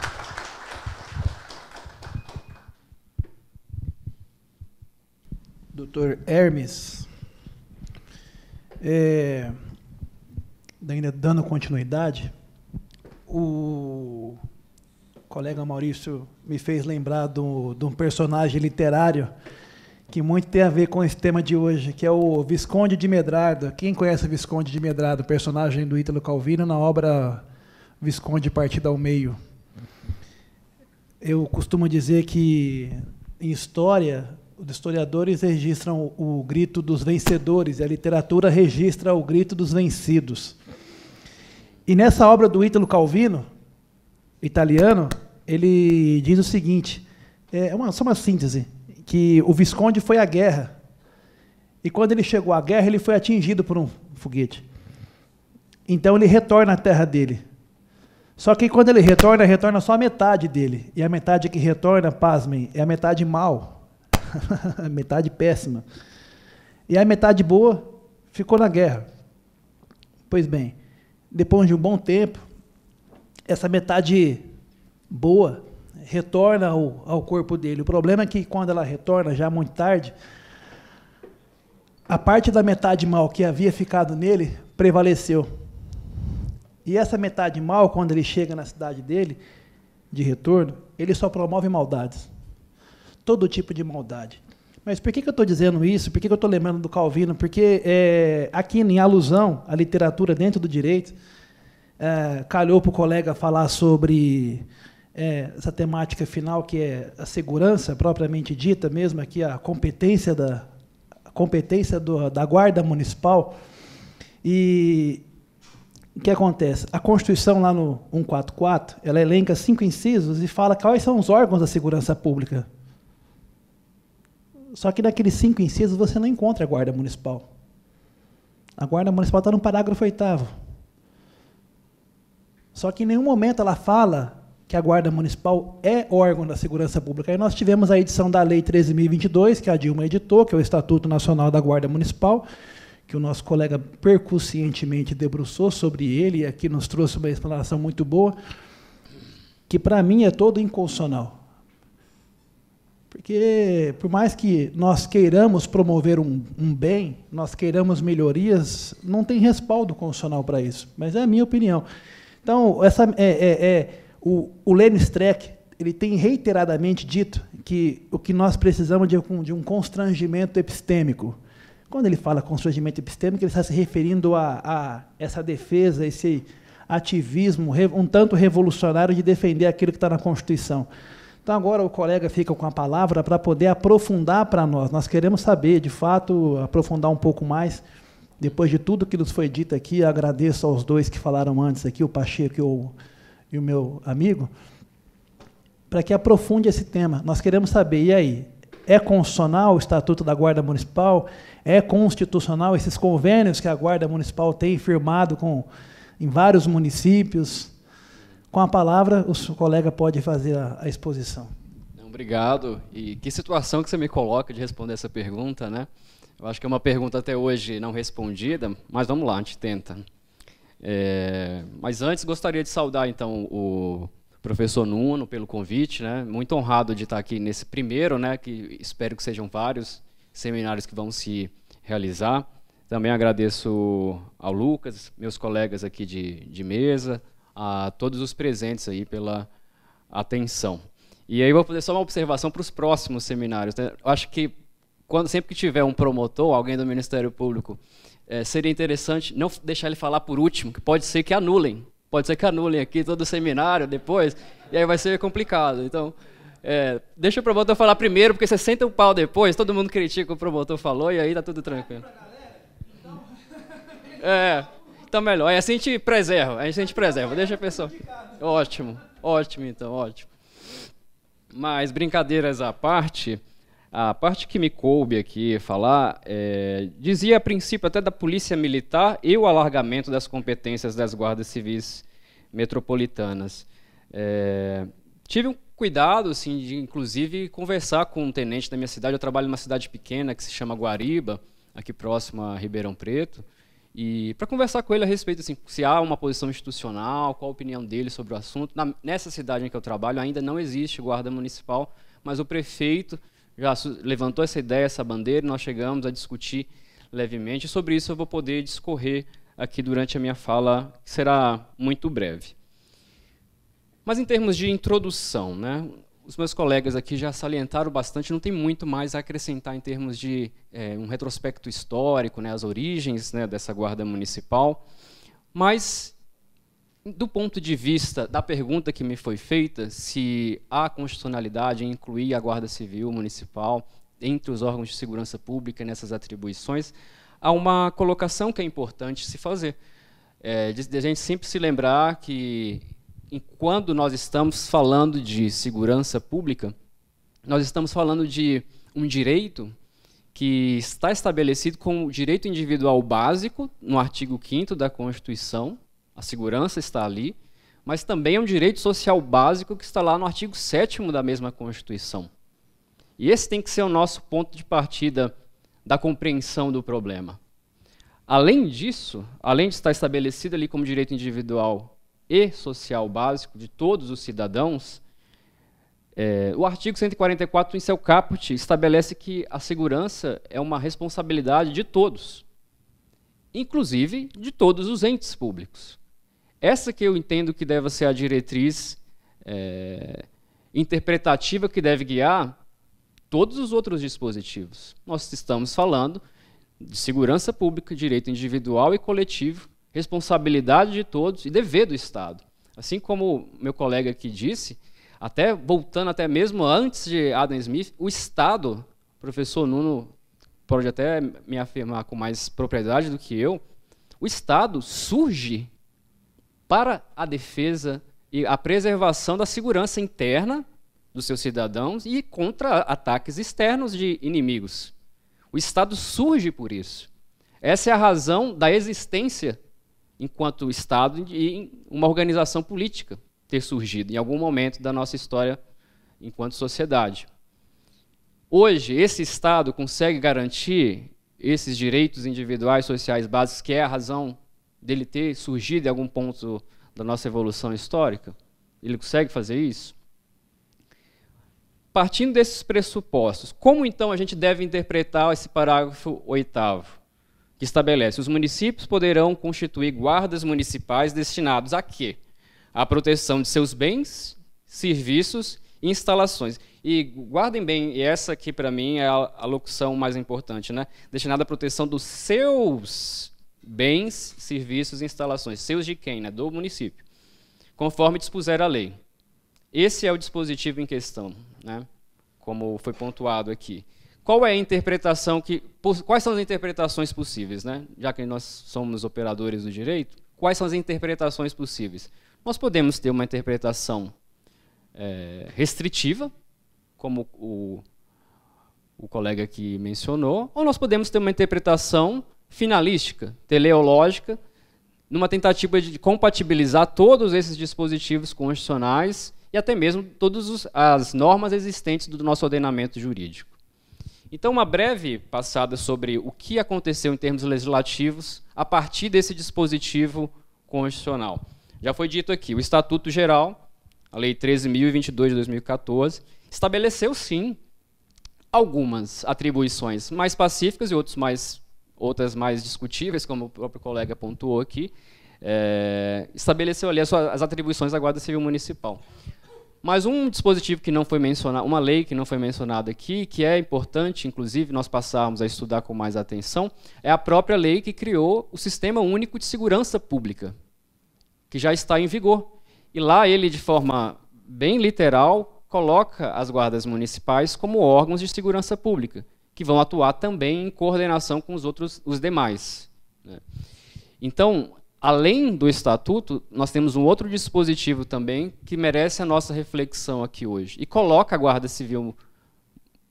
Doutor Hermes, ainda dando continuidade, o colega Maurício me fez lembrar de um personagem literário que muito tem a ver com esse tema de hoje, que é o Visconde de Medrado. Quem conhece o Visconde de Medrado, personagem do Ítalo Calvino na obra Visconde Partida ao Meio? Eu costumo dizer que, em história, os historiadores registram o grito dos vencedores, e a literatura registra o grito dos vencidos. E nessa obra do Ítalo Calvino, italiano, ele diz o seguinte, só uma síntese, que o Visconde foi à guerra, e quando ele chegou à guerra, ele foi atingido por um foguete. Então ele retorna à terra dele. Só que quando ele retorna só a metade dele, e a metade que retorna, pasmem, é a metade mal, a metade péssima. E a metade boa ficou na guerra. Pois bem, depois de um bom tempo, essa metade boa retorna ao corpo dele. O problema é que, quando ela retorna, já muito tarde, a parte da metade mal que havia ficado nele prevaleceu. E essa metade mal, quando ele chega na cidade dele, de retorno, ele só promove maldades. Todo tipo de maldade. Mas por que eu estou dizendo isso? Por que eu estou lembrando do Calvino? Porque aqui, em alusão à literatura dentro do direito, calhou para o colega falar sobre essa temática final, que é a segurança propriamente dita, mesmo aqui a competência da Guarda Municipal. E o que acontece? A Constituição, lá no 144, ela elenca 5 incisos e fala quais são os órgãos da segurança pública. Só que naqueles 5 incisos você não encontra a Guarda Municipal. A Guarda Municipal está no parágrafo 8º. Só que em nenhum momento ela fala que a Guarda Municipal é órgão da segurança pública. Aí nós tivemos a edição da Lei 13.022, que a Dilma editou, que é o Estatuto Nacional da Guarda Municipal, que o nosso colega percussientemente debruçou sobre ele, e aqui nos trouxe uma explanação muito boa, que, para mim, é todo inconstitucional. Porque, por mais que nós queiramos promover um bem, nós queiramos melhorias, não tem respaldo constitucional para isso. Mas é a minha opinião. Então, o Lênin Streck, ele tem reiteradamente dito que o que nós precisamos de um constrangimento epistêmico. Quando ele fala constrangimento epistêmico, ele está se referindo a essa defesa, esse ativismo um tanto revolucionário de defender aquilo que está na Constituição. Então, agora o colega fica com a palavra para poder aprofundar para nós. Nós queremos saber, de fato, aprofundar um pouco mais. Depois de tudo que nos foi dito aqui, agradeço aos dois que falaram antes aqui, o Pacheco e o meu amigo, para que aprofunde esse tema. Nós queremos saber, e aí, é constitucional o Estatuto da Guarda Municipal? É constitucional esses convênios que a Guarda Municipal tem firmado em vários municípios? Com a palavra, o colega pode fazer a exposição. Obrigado. E que situação que você me coloca de responder essa pergunta, né? Eu acho que é uma pergunta até hoje não respondida, mas vamos lá, a gente tenta. Mas antes, gostaria de saudar, então, o professor Nuno pelo convite, né? Muito honrado de estar aqui nesse primeiro, né? Que espero que sejam vários seminários que vão se realizar. Também agradeço ao Lucas, meus colegas aqui de mesa, a todos os presentes aí pela atenção. E aí vou fazer só uma observação para os próximos seminários, né? Eu acho que sempre que tiver um promotor, alguém do Ministério Público, seria interessante não deixar ele falar por último, que pode ser que anulem. Pode ser que anulem aqui todo o seminário depois, e aí vai ser complicado. Então, Deixa o promotor falar primeiro, porque você senta o pau depois, todo mundo critica o que o promotor falou, e aí tá tudo tranquilo. Então melhor. Aí assim a gente preserva, deixa a pessoa... Ótimo, então, ótimo. Mas, brincadeiras à parte, a parte que me coube aqui falar, dizia a princípio até da Polícia Militar e o alargamento das competências das guardas civis metropolitanas. Tive um cuidado, assim, de inclusive conversar com um tenente da minha cidade. Eu trabalho numa cidade pequena que se chama Guariba, aqui próximo a Ribeirão Preto, e para conversar com ele a respeito, assim, se há uma posição institucional, qual a opinião dele sobre o assunto. Nessa cidade em que eu trabalho ainda não existe guarda municipal, mas o prefeito já levantou essa ideia, essa bandeira, e nós chegamos a discutir levemente. Sobre isso eu vou poder discorrer aqui durante a minha fala, que será muito breve. Mas em termos de introdução, né, os meus colegas aqui já salientaram bastante, não tem muito mais a acrescentar em termos de um retrospecto histórico, né, as origens, né, dessa guarda municipal. Mas, do ponto de vista da pergunta que me foi feita, se há constitucionalidade em incluir a Guarda Civil Municipal entre os órgãos de segurança pública nessas atribuições, há uma colocação que é importante se fazer. De a gente sempre se lembrar que, quando nós estamos falando de segurança pública, nós estamos falando de um direito que está estabelecido como direito individual básico, no artigo 5º da Constituição, a segurança está ali, mas também é um direito social básico que está lá no artigo 7º da mesma Constituição. E esse tem que ser o nosso ponto de partida da compreensão do problema. Além disso, além de estar estabelecido ali como direito individual e social básico de todos os cidadãos, o artigo 144, em seu caput, estabelece que a segurança é uma responsabilidade de todos, inclusive de todos os entes públicos. Essa que eu entendo que deve ser a diretriz interpretativa que deve guiar todos os outros dispositivos. Nós estamos falando de segurança pública, direito individual e coletivo, responsabilidade de todos e dever do Estado. Assim como meu colega aqui disse, voltando até mesmo antes de Adam Smith, o Estado, o professor Nuno pode até me afirmar com mais propriedade do que eu, o Estado surge para a defesa e a preservação da segurança interna dos seus cidadãos e contra ataques externos de inimigos. O Estado surge por isso. Essa é a razão da existência enquanto Estado e uma organização política ter surgido em algum momento da nossa história enquanto sociedade. Hoje, esse Estado consegue garantir esses direitos individuais sociais básicos, que é a razão dele ter surgido em algum ponto da nossa evolução histórica? Ele consegue fazer isso? Partindo desses pressupostos, como então a gente deve interpretar esse parágrafo 8º, que estabelece: os municípios poderão constituir guardas municipais destinados a quê? A proteção de seus bens, serviços e instalações. E guardem bem, e essa aqui para mim é a locução mais importante, né? Destinada à proteção dos seus bens, serviços e instalações. Seus de quem? Né? Do município. Conforme dispuser a lei. Esse é o dispositivo em questão, né? Como foi pontuado aqui. Qual é a interpretação quais são as interpretações possíveis, né? Já que nós somos operadores do direito, quais são as interpretações possíveis? Nós podemos ter uma interpretação restritiva, como o colega aqui mencionou, ou nós podemos ter uma interpretação finalística, teleológica, numa tentativa de compatibilizar todos esses dispositivos constitucionais e até mesmo todas as normas existentes do nosso ordenamento jurídico. Então, uma breve passada sobre o que aconteceu em termos legislativos a partir desse dispositivo constitucional. Já foi dito aqui, o Estatuto Geral, a Lei 13.022 de 2014, estabeleceu, sim, algumas atribuições mais pacíficas e outras mais discutíveis, como o próprio colega pontuou aqui, estabeleceu ali as atribuições da Guarda Civil Municipal. Mas um dispositivo que não foi mencionado, uma lei que não foi mencionada aqui, que é importante, inclusive, nós passarmos a estudar com mais atenção, é a própria lei que criou o Sistema Único de Segurança Pública, que já está em vigor. E lá ele, de forma bem literal, coloca as guardas municipais como órgãos de segurança pública, que vão atuar também em coordenação com os demais, né? Então, além do Estatuto, nós temos um outro dispositivo também que merece a nossa reflexão aqui hoje, e coloca a Guarda Civil,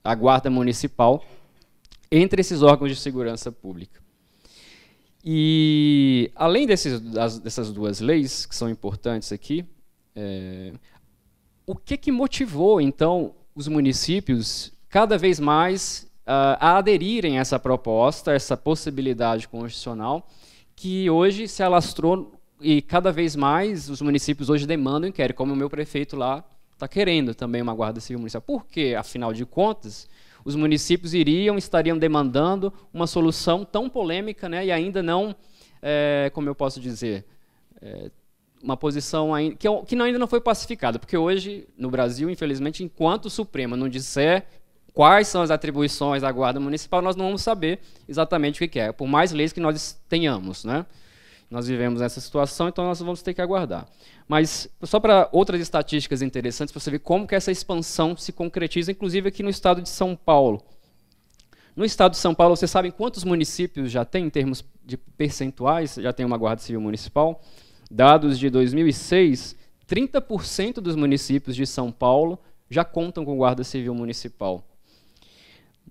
a Guarda Municipal, entre esses órgãos de segurança pública. E, além dessas duas leis, que são importantes aqui, o que motivou, então, os municípios cada vez mais a aderirem a essa proposta, essa possibilidade constitucional, que hoje se alastrou e cada vez mais os municípios hoje demandam e querem, como o meu prefeito lá está querendo também uma Guarda Civil Municipal. Por quê? Afinal de contas, os municípios estariam demandando uma solução tão polêmica, né, e ainda não, como eu posso dizer, uma posição que ainda não foi pacificada, porque hoje, no Brasil, infelizmente, enquanto o Supremo não disser quais são as atribuições da Guarda Municipal, nós não vamos saber exatamente o que é, por mais leis que nós tenhamos, né? Nós vivemos nessa situação, então nós vamos ter que aguardar. Mas, só para outras estatísticas interessantes, para você ver como que essa expansão se concretiza, inclusive aqui no estado de São Paulo. No estado de São Paulo, vocês sabem quantos municípios já tem, em termos de percentuais, já tem uma Guarda Civil Municipal? Dados de 2006, 30% dos municípios de São Paulo já contam com Guarda Civil Municipal.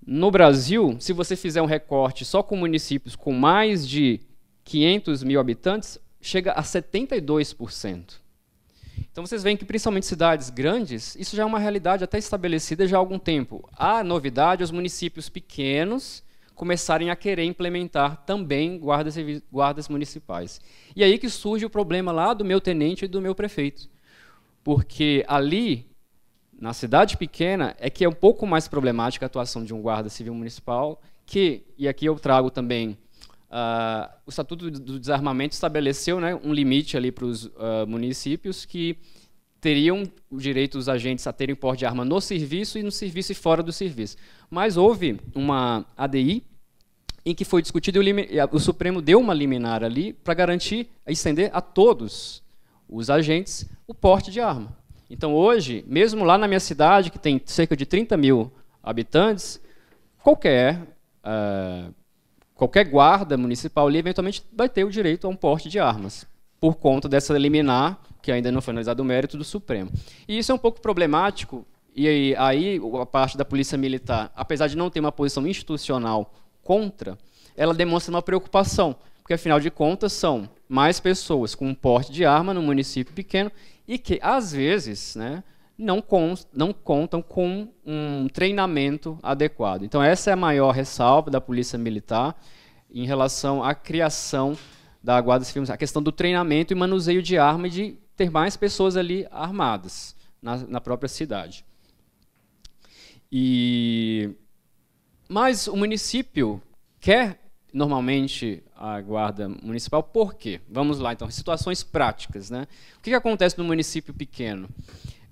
No Brasil, se você fizer um recorte só com municípios com mais de 500 mil habitantes, chega a 72%. Então vocês veem que, principalmente cidades grandes, isso já é uma realidade até estabelecida já há algum tempo. A novidade é os municípios pequenos começarem a querer implementar também guardas municipais. E aí que surge o problema lá do meu tenente e do meu prefeito. Porque ali, na cidade pequena, é que é um pouco mais problemática a atuação de um guarda civil municipal, e aqui eu trago também, o Estatuto do Desarmamento estabeleceu, né, um limite ali para os municípios que teriam o direito dos agentes a terem porte de arma no serviço e fora do serviço. Mas houve uma ADI em que foi discutido, e o Supremo deu uma liminar ali para garantir, estender a todos os agentes o porte de arma. Então, hoje, mesmo lá na minha cidade, que tem cerca de 30 mil habitantes, qualquer guarda municipal ali, eventualmente, vai ter o direito a um porte de armas, por conta dessa liminar, que ainda não foi analisado o mérito do Supremo. E isso é um pouco problemático, e aí a parte da Polícia Militar, apesar de não ter uma posição institucional contra, ela demonstra uma preocupação, porque, afinal de contas, são mais pessoas com um porte de arma no município pequeno e que, às vezes, né, não contam com um treinamento adequado. Então, essa é a maior ressalva da Polícia Militar em relação à criação da Guarda Civil, a questão do treinamento e manuseio de arma e de ter mais pessoas ali armadas na própria cidade. Mas o município quer, normalmente, a Guarda Municipal, por quê? Vamos lá, então, situações práticas, né? O que acontece no município pequeno?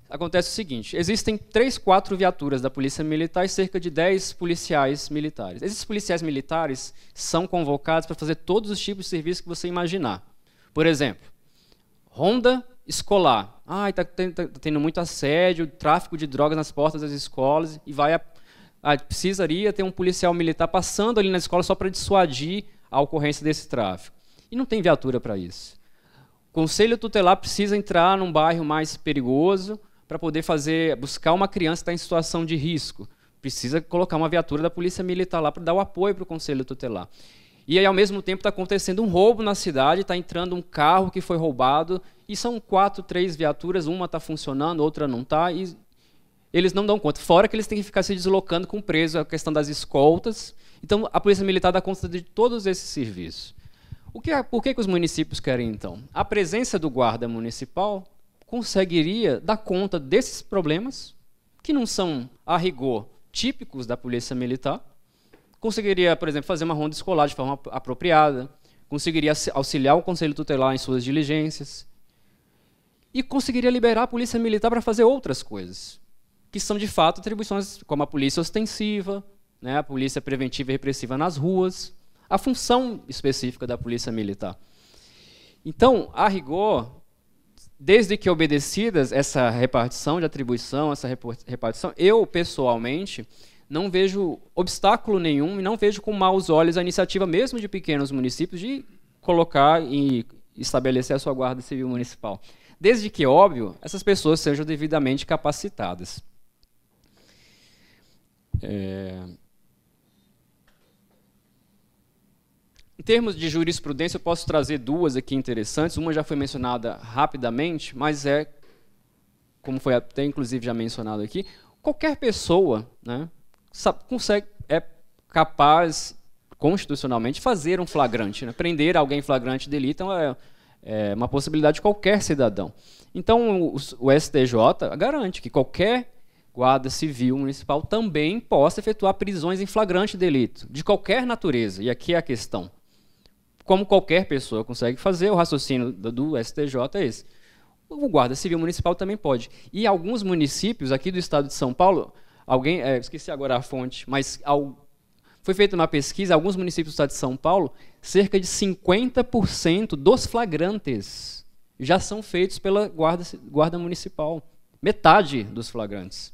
Acontece o seguinte, existem 3, 4 viaturas da Polícia Militar e cerca de 10 policiais militares. Esses policiais militares são convocados para fazer todos os tipos de serviço que você imaginar. Por exemplo, ronda escolar. Está tendo muito assédio, tráfico de drogas nas portas das escolas, e precisaria ter um policial militar passando ali na escola só para dissuadir a ocorrência desse tráfico. E não tem viatura para isso. O Conselho Tutelar precisa entrar num bairro mais perigoso para poder buscar uma criança que está em situação de risco. Precisa colocar uma viatura da Polícia Militar lá para dar o apoio para o Conselho Tutelar. E aí, ao mesmo tempo, está acontecendo um roubo na cidade, está entrando um carro que foi roubado, e são 4, 3 viaturas, uma está funcionando, outra não está, e eles não dão conta. Fora que eles têm que ficar se deslocando com preso, a questão das escoltas. Então, a Polícia Militar dá conta de todos esses serviços. Por que os municípios querem, então? A presença do guarda municipal conseguiria dar conta desses problemas, que não são, a rigor, típicos da Polícia Militar. Conseguiria, por exemplo, fazer uma ronda escolar de forma apropriada, conseguiria auxiliar o Conselho Tutelar em suas diligências, e conseguiria liberar a Polícia Militar para fazer outras coisas, que são, de fato, atribuições como a polícia ostensiva, né, a polícia preventiva e repressiva nas ruas, a função específica da Polícia Militar. Então, a rigor, desde que obedecidas essa repartição de atribuição, essa repartição, eu, pessoalmente, não vejo obstáculo nenhum e não vejo com maus olhos a iniciativa mesmo de pequenos municípios de colocar e estabelecer a sua Guarda Civil Municipal. Desde que, óbvio, essas pessoas sejam devidamente capacitadas. Em termos de jurisprudência, eu posso trazer duas aqui interessantes. Uma já foi mencionada rapidamente, mas como foi até inclusive já mencionado aqui, qualquer pessoa, né, é capaz, constitucionalmente, fazer um flagrante, né, prender alguém em flagrante de delito. Então, é uma possibilidade de qualquer cidadão. Então, o STJ garante que qualquer Guarda Civil Municipal também possa efetuar prisões em flagrante delito, de qualquer natureza. E aqui é a questão. Como qualquer pessoa consegue fazer, o raciocínio do STJ é esse. O Guarda Civil Municipal também pode. E alguns municípios aqui do estado de São Paulo, esqueci agora a fonte, mas foi feita uma pesquisa, alguns municípios do estado de São Paulo, cerca de 50% dos flagrantes já são feitos pela Guarda Municipal. Metade dos flagrantes.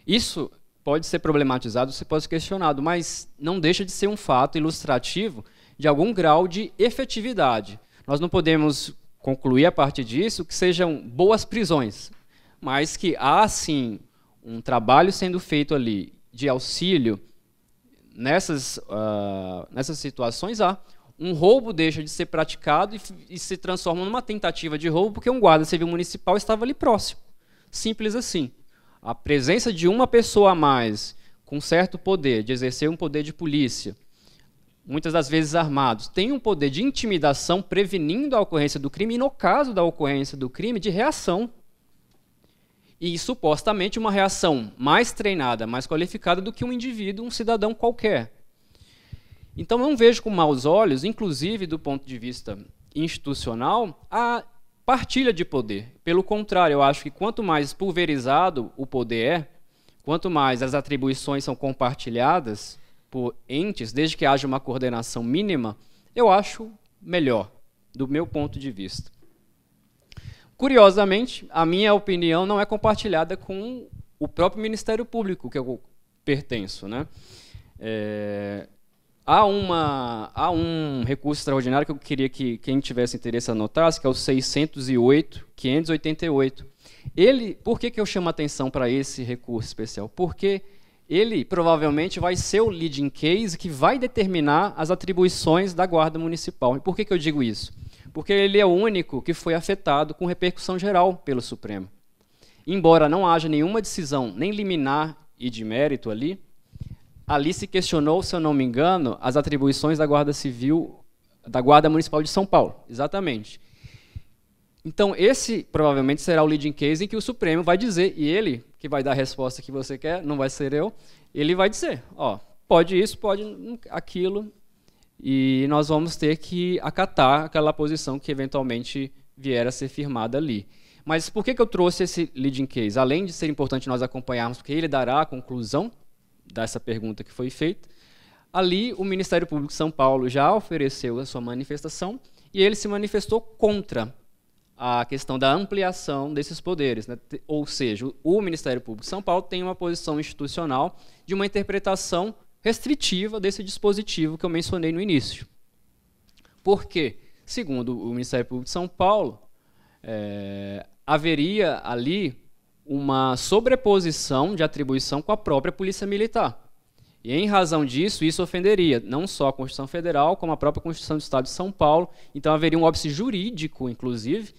Isso pode ser problematizado, se pode ser questionado, mas não deixa de ser um fato ilustrativo de algum grau de efetividade. Nós não podemos concluir a partir disso que sejam boas prisões, mas que há, sim, um trabalho sendo feito ali de auxílio nessas situações. Um roubo deixa de ser praticado e se transforma numa tentativa de roubo porque um Guarda Civil Municipal estava ali próximo. Simples assim. A presença de uma pessoa a mais, com certo poder, de exercer um poder de polícia, muitas das vezes armados, tem um poder de intimidação prevenindo a ocorrência do crime e, no caso da ocorrência do crime, de reação. E, supostamente, uma reação mais treinada, mais qualificada do que um indivíduo, um cidadão qualquer. Então, não vejo com maus olhos, inclusive do ponto de vista institucional, a partilha de poder. Pelo contrário, eu acho que quanto mais pulverizado o poder é, quanto mais as atribuições são compartilhadas por entes, desde que haja uma coordenação mínima, eu acho melhor, do meu ponto de vista. Curiosamente, a minha opinião não é compartilhada com o próprio Ministério Público, que eu pertenço, né? Há um recurso extraordinário que eu queria que quem tivesse interesse anotasse, que é o 608.588. Por que eu chamo a atenção para esse recurso especial? Porque ele provavelmente vai ser o leading case que vai determinar as atribuições da Guarda Municipal. E por que eu digo isso? Porque ele é o único que foi afetado com repercussão geral pelo Supremo. Embora não haja nenhuma decisão, nem liminar e de mérito ali se questionou, se eu não me engano, as atribuições da Guarda Civil, da Guarda Municipal de São Paulo. Exatamente. Então, esse provavelmente será o leading case em que o Supremo vai dizer, e ele, que vai dar a resposta que você quer, não vai ser eu, ele vai dizer, pode isso, pode aquilo, e nós vamos ter que acatar aquela posição que eventualmente vier a ser firmada ali. Mas por que eu trouxe esse leading case? Além de ser importante nós acompanharmos, porque ele dará a conclusão dessa pergunta que foi feita, ali o Ministério Público de São Paulo já ofereceu a sua manifestação e ele se manifestou contra a questão da ampliação desses poderes, né? Ou seja, o Ministério Público de São Paulo tem uma posição institucional de uma interpretação restritiva desse dispositivo que eu mencionei no início. Por quê? Segundo o Ministério Público de São Paulo, haveria ali uma sobreposição de atribuição com a própria Polícia Militar. E, em razão disso, isso ofenderia não só a Constituição Federal, como a própria Constituição do Estado de São Paulo. Então, haveria um óbice jurídico, inclusive,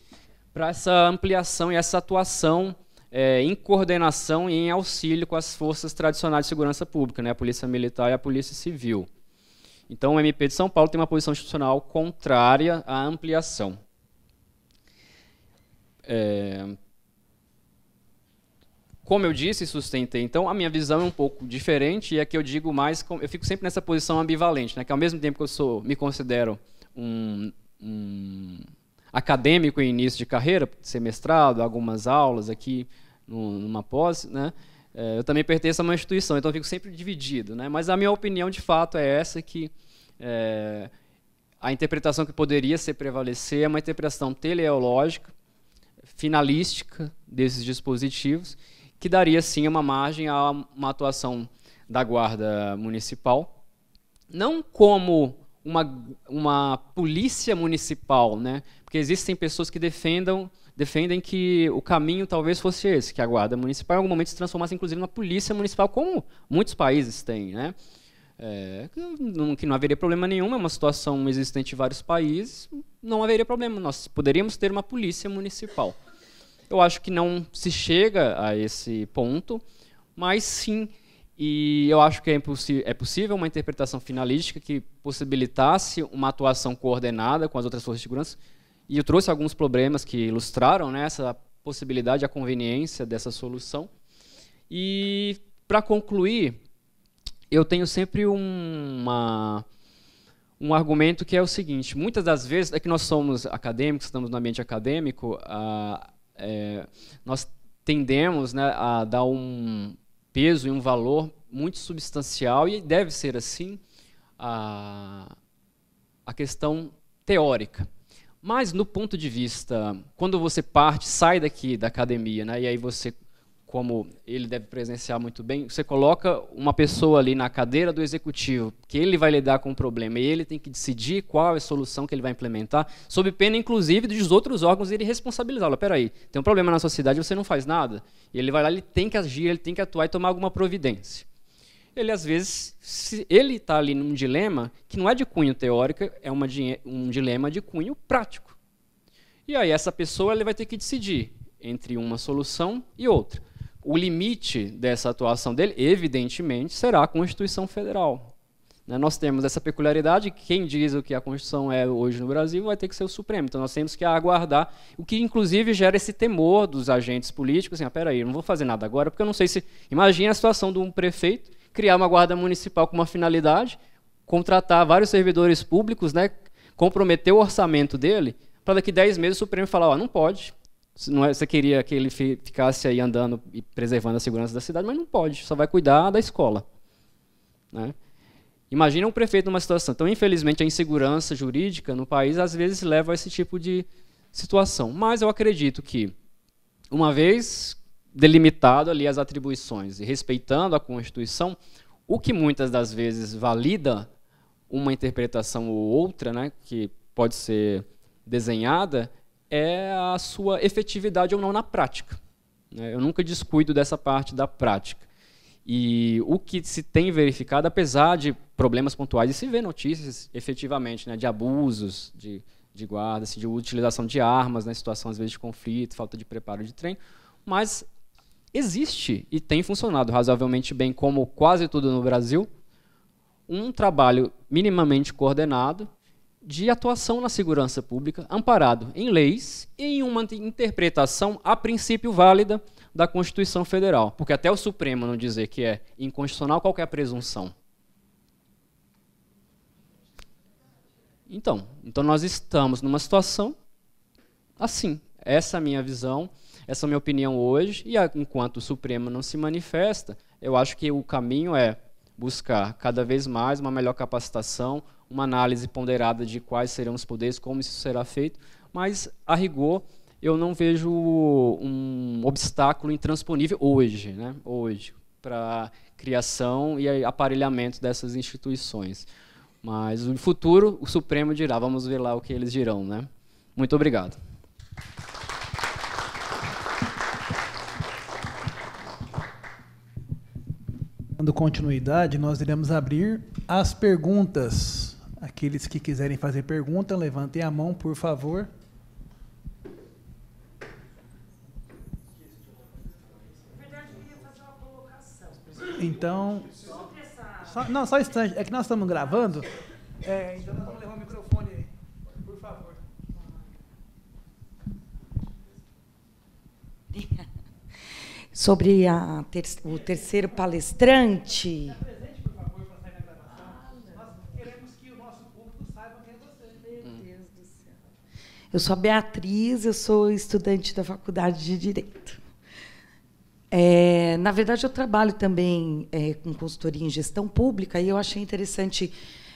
para essa ampliação e essa atuação em coordenação e em auxílio com as forças tradicionais de segurança pública, né, a Polícia Militar e a Polícia Civil. Então, o MP de São Paulo tem uma posição institucional contrária à ampliação. Como eu disse e sustentei, então, a minha visão é um pouco diferente, e aqui eu digo mais, eu fico sempre nessa posição ambivalente, né, que ao mesmo tempo que eu me considero um acadêmico em início de carreira, ser mestrado, algumas aulas aqui numa pós, né, eu também pertenço a uma instituição, então eu fico sempre dividido, né, mas a minha opinião, de fato, é essa, que a interpretação que poderia ser prevalecer é uma interpretação teleológica, finalística desses dispositivos, que daria, sim, uma margem a uma atuação da Guarda Municipal, não como uma polícia municipal, né? Porque existem pessoas que defendem que o caminho talvez fosse esse, que a Guarda Municipal em algum momento se transformasse, inclusive, numa polícia municipal, como muitos países têm, né? Que não haveria problema nenhum, é uma situação existente em vários países, não haveria problema, nós poderíamos ter uma polícia municipal. Eu acho que não se chega a esse ponto, mas sim, e eu acho que é possível uma interpretação finalística que possibilitasse uma atuação coordenada com as outras forças de segurança, e eu trouxe alguns problemas que ilustraram, né, essa possibilidade, a conveniência dessa solução. E, para concluir, eu tenho sempre um argumento que é o seguinte: muitas das vezes, é que nós somos acadêmicos, estamos no ambiente acadêmico, nós tendemos, né, a dar um peso e um valor muito substancial, e deve ser assim, a questão teórica. Mas, no ponto de vista, quando você sai daqui da academia, né, e aí você, como ele deve presenciar muito bem, você coloca uma pessoa ali na cadeira do executivo, que ele vai lidar com o problema, e ele tem que decidir qual é a solução que ele vai implementar, sob pena, inclusive, dos outros órgãos irem responsabilizá-lo. Espera aí, tem um problema na sociedade, você não faz nada? E ele vai lá, ele tem que agir, ele tem que atuar e tomar alguma providência. Ele, às vezes, se ele está ali num dilema que não é de cunho teórico, é um dilema de cunho prático. E aí essa pessoa ele vai ter que decidir entre uma solução e outra. O limite dessa atuação dele, evidentemente, será a Constituição Federal. Nós temos essa peculiaridade, quem diz o que a Constituição é hoje no Brasil vai ter que ser o Supremo. Então nós temos que aguardar, o que inclusive gera esse temor dos agentes políticos, assim, espera aí, eu não vou fazer nada agora, porque eu não sei se... Imagina a situação de um prefeito criar uma guarda municipal com uma finalidade, contratar vários servidores públicos, né, comprometer o orçamento dele, para daqui 10 meses o Supremo falar, não pode. Você queria que ele ficasse aí andando e preservando a segurança da cidade, mas não pode, só vai cuidar da escola. Né? Imagina um prefeito numa situação. Então, infelizmente, a insegurança jurídica no país, às vezes, leva a esse tipo de situação. Mas eu acredito que, uma vez delimitado ali as atribuições e respeitando a Constituição, o que muitas das vezes valida uma interpretação ou outra, né, que pode ser desenhada, é a sua efetividade ou não na prática. Eu nunca descuido dessa parte da prática. E o que se tem verificado, apesar de problemas pontuais, e se vê notícias, efetivamente, né, de abusos de guarda, de utilização de armas, né, situação, às vezes, de conflito, falta de preparo de treino, mas existe e tem funcionado razoavelmente bem, como quase tudo no Brasil, um trabalho minimamente coordenado de atuação na segurança pública, amparado em leis e em uma interpretação, a princípio, válida da Constituição Federal. Porque até o Supremo não dizer que é inconstitucional, qual que é a presunção? Então nós estamos numa situação assim. Essa é a minha visão, essa é a minha opinião hoje, e enquanto o Supremo não se manifesta, eu acho que o caminho é buscar cada vez mais uma melhor capacitação, uma análise ponderada de quais serão os poderes, como isso será feito, mas, a rigor, eu não vejo um obstáculo intransponível hoje, né, para a criação e aparelhamento dessas instituições. Mas, no futuro, o Supremo dirá, vamos ver lá o que eles dirão. Né? Muito obrigado. Dando continuidade, nós iremos abrir as perguntas. Aqueles que quiserem fazer pergunta, levantem a mão, por favor. Na verdade, eu queria fazer uma colocação. Então, só um instante, é que nós estamos gravando, então nós vamos levar o microfone aí, por favor. Sobre o terceiro palestrante. Eu sou a Beatriz, eu sou estudante da Faculdade de Direito. Na verdade, eu trabalho também com consultoria em gestão pública, e eu achei interessante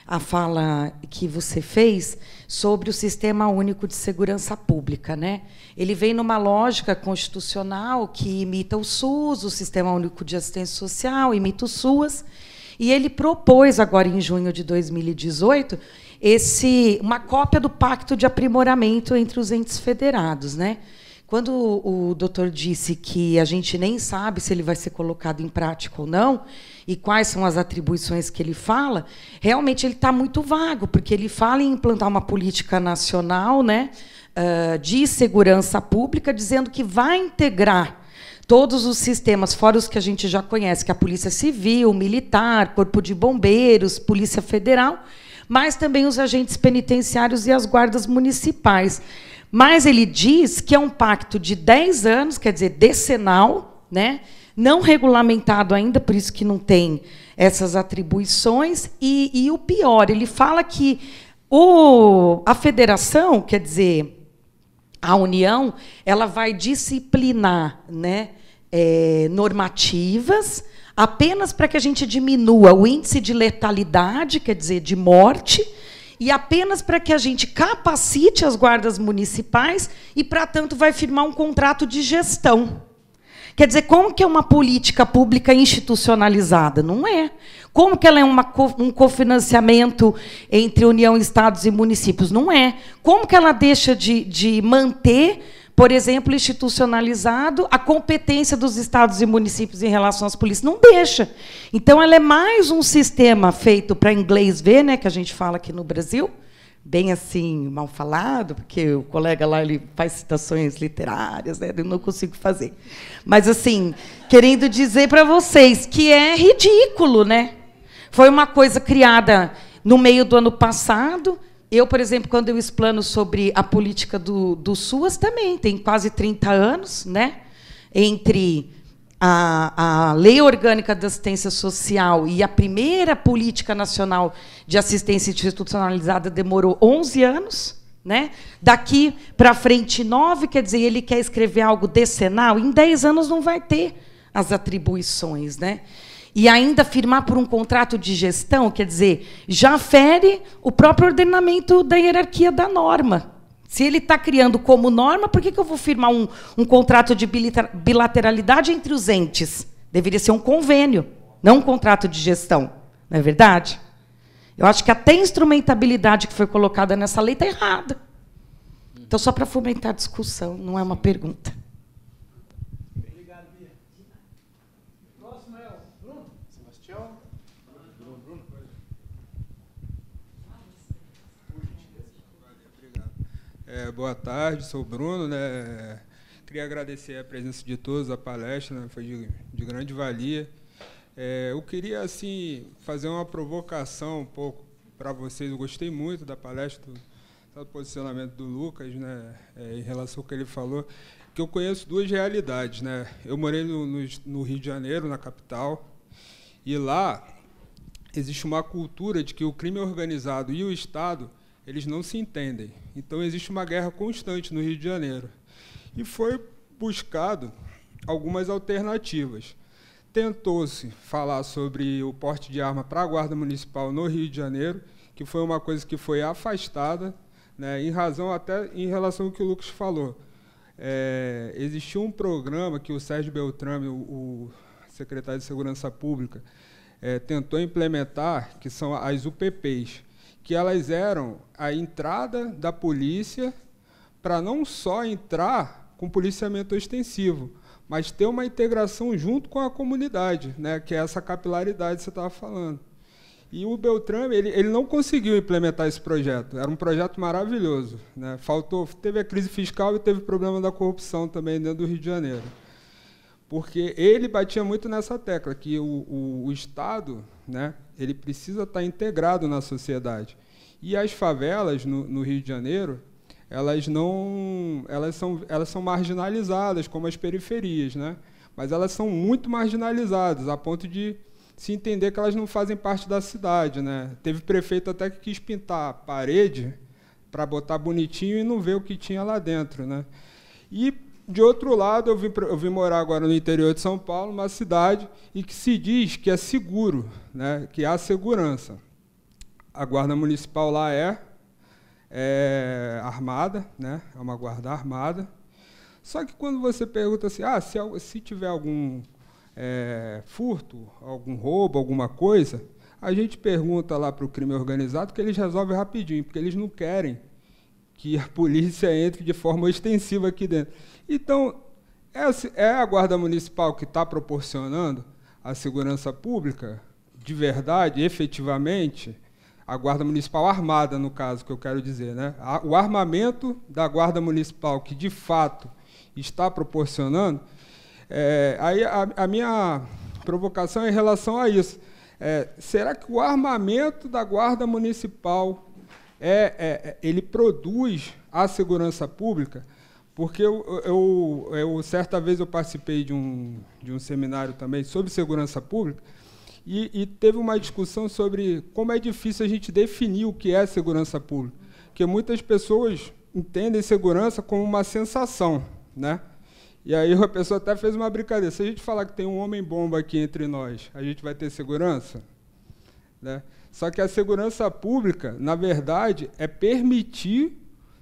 a fala que você fez sobre o Sistema Único de Segurança Pública, né? Ele vem numa lógica constitucional que imita o SUS, o Sistema Único de Assistência Social, imita o SUAS, e ele propôs, agora em junho de 2018, uma cópia do Pacto de Aprimoramento entre os entes federados, né? Quando o doutor disse que a gente nem sabe se ele vai ser colocado em prática ou não, e quais são as atribuições que ele fala, realmente ele está muito vago, porque ele fala em implantar uma política nacional, né, de segurança pública, dizendo que vai integrar todos os sistemas, fora os que a gente já conhece, que é a Polícia Civil, Militar, Corpo de Bombeiros, Polícia Federal, mas também os agentes penitenciários e as guardas municipais. Mas ele diz que é um pacto de 10 anos, quer dizer, decenal, né? Não regulamentado ainda, por isso que não tem essas atribuições. E o pior, ele fala que a federação, quer dizer, a União, ela vai disciplinar, né, normativas apenas para que a gente diminua o índice de letalidade, quer dizer, de morte, e apenas para que a gente capacite as guardas municipais e, para tanto, vai firmar um contrato de gestão. Quer dizer, como que é uma política pública institucionalizada? Não é. Como que ela é um cofinanciamento entre União, Estados e municípios? Não é. Como que ela deixa de manter, por exemplo, institucionalizado a competência dos estados e municípios em relação às polícias? Não deixa. Então, ela é mais um sistema feito para inglês ver, né, que a gente fala aqui no Brasil, bem assim, mal falado, porque o colega lá ele faz citações literárias, né, eu não consigo fazer. Mas, assim, querendo dizer para vocês que é ridículo, né? Foi uma coisa criada no meio do ano passado. Eu, por exemplo, quando eu explano sobre a política do SUAS, também tem quase 30 anos, né, entre a Lei Orgânica de Assistência Social e a primeira Política Nacional de Assistência Institucionalizada demorou 11 anos. Né? Daqui para frente, 9, quer dizer, ele quer escrever algo decenal, em 10 anos não vai ter as atribuições. Né? E ainda firmar por um contrato de gestão, quer dizer, já fere o próprio ordenamento da hierarquia da norma. Se ele está criando como norma, por que eu vou firmar um contrato de bilateralidade entre os entes? Deveria ser um convênio, não um contrato de gestão. Não é verdade? Eu acho que até a instrumentabilidade que foi colocada nessa lei está errada. Então, só para fomentar a discussão, não é uma pergunta. Boa tarde, sou o Bruno. Né? Queria agradecer a presença de todos, a palestra, né? Foi de grande valia. Eu queria assim, fazer uma provocação um pouco para vocês. Eu gostei muito da palestra, do posicionamento do Lucas, né? Em relação ao que ele falou, que eu conheço duas realidades. Né? Eu morei no Rio de Janeiro, na capital, e lá existe uma cultura de que o crime organizado e o Estado eles não se entendem. Então, existe uma guerra constante no Rio de Janeiro. E foi buscado algumas alternativas. Tentou-se falar sobre o porte de arma para a Guarda Municipal no Rio de Janeiro, que foi uma coisa que foi afastada, né, em relação ao que o Lucas falou. Existiu um programa que o Sérgio Beltrame, o secretário de Segurança Pública, tentou implementar, que são as UPPs, que elas eram a entrada da polícia para não só entrar com policiamento ostensivo, mas ter uma integração junto com a comunidade, né, que é essa capilaridade que você estava falando. E o Beltrame ele não conseguiu implementar esse projeto. Era um projeto maravilhoso. Né? Teve a crise fiscal e teve o problema da corrupção também dentro do Rio de Janeiro. Porque ele batia muito nessa tecla, que o Estado, né, ele precisa estar integrado na sociedade. E as favelas no Rio de Janeiro, elas são marginalizadas, como as periferias, né? Mas elas são muito marginalizadas, a ponto de se entender que elas não fazem parte da cidade. Né? Teve prefeito até que quis pintar a parede para botar bonitinho e não ver o que tinha lá dentro. Né? E, de outro lado, eu vim morar agora no interior de São Paulo, uma cidade em que se diz que é seguro, né? Que há segurança. a guarda municipal lá é armada, né? É uma guarda armada. Só que quando você pergunta assim, se tiver algum furto, algum roubo, alguma coisa, a gente pergunta lá para o crime organizado que eles resolvem rapidinho, porque eles não querem que a polícia entre de forma extensiva aqui dentro. Então, é a guarda municipal que está proporcionando a segurança pública, de verdade, efetivamente, a guarda municipal armada, no caso, que eu quero dizer, né? O armamento da guarda municipal, que de fato está proporcionando, aí a minha provocação é em relação a isso. Será que o armamento da guarda municipal ele produz a segurança pública? Porque certa vez eu participei de um seminário também sobre segurança pública e teve uma discussão sobre como é difícil a gente definir o que é segurança pública, porque muitas pessoas entendem segurança como uma sensação, né? E aí a pessoa até fez uma brincadeira. Se a gente falar que tem um homem-bomba aqui entre nós, a gente vai ter segurança? Né? Só que a segurança pública, na verdade,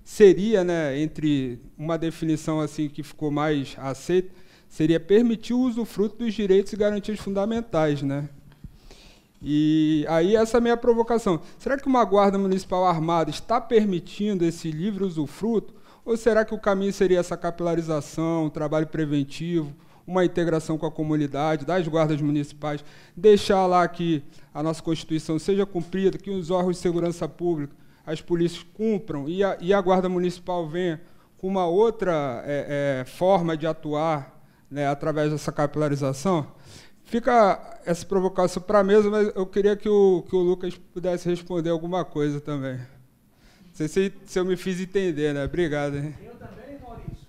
seria, né, entre uma definição assim que ficou mais aceita, seria permitir o usufruto dos direitos e garantias fundamentais, né? E aí essa é a minha provocação. Será que uma guarda municipal armada está permitindo esse livre usufruto? Ou será que o caminho seria essa capilarização, um trabalho preventivo, uma integração com a comunidade, das guardas municipais, deixar lá que a nossa Constituição seja cumprida, que os órgãos de segurança pública, as polícias cumpram, e a Guarda Municipal venha com uma outra forma de atuar, né, através dessa capilarização? Fica essa provocação para a mesa, mas eu queria que o Lucas pudesse responder alguma coisa também. Não sei se eu me fiz entender, né? Obrigado. Hein? Eu também, Maurício.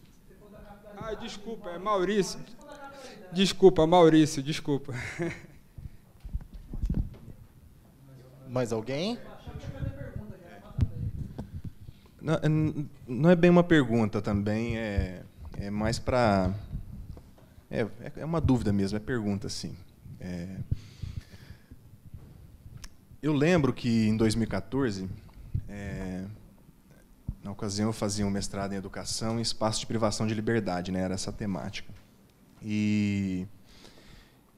Desculpa, é Maurício. Desculpa, Maurício, desculpa. Mais alguém? Não é bem uma pergunta também, é mais para... É uma dúvida mesmo, é pergunta, sim. Eu lembro que, em 2014, na ocasião, eu fazia um mestrado em educação em espaço de privação de liberdade, né? Era essa a temática. E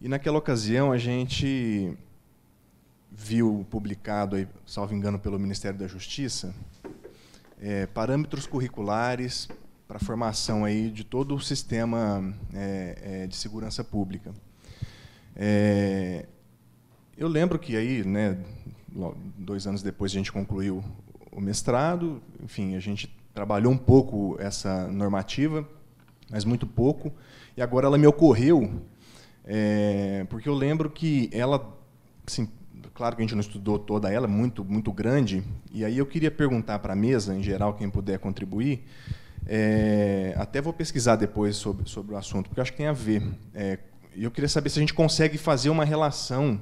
naquela ocasião, a gente viu publicado, aí, salvo engano, pelo Ministério da Justiça, parâmetros curriculares para a formação aí de todo o sistema de segurança pública. Eu lembro que aí, né, 2 anos depois, a gente concluiu o mestrado, enfim, a gente trabalhou um pouco essa normativa, mas muito pouco, e agora ela me ocorreu, porque eu lembro que ela, assim, claro que a gente não estudou toda ela, muito, muito grande, e aí eu queria perguntar para a mesa, em geral, quem puder contribuir, até vou pesquisar depois sobre o assunto, porque eu acho que tem a ver. E eu queria saber se a gente consegue fazer uma relação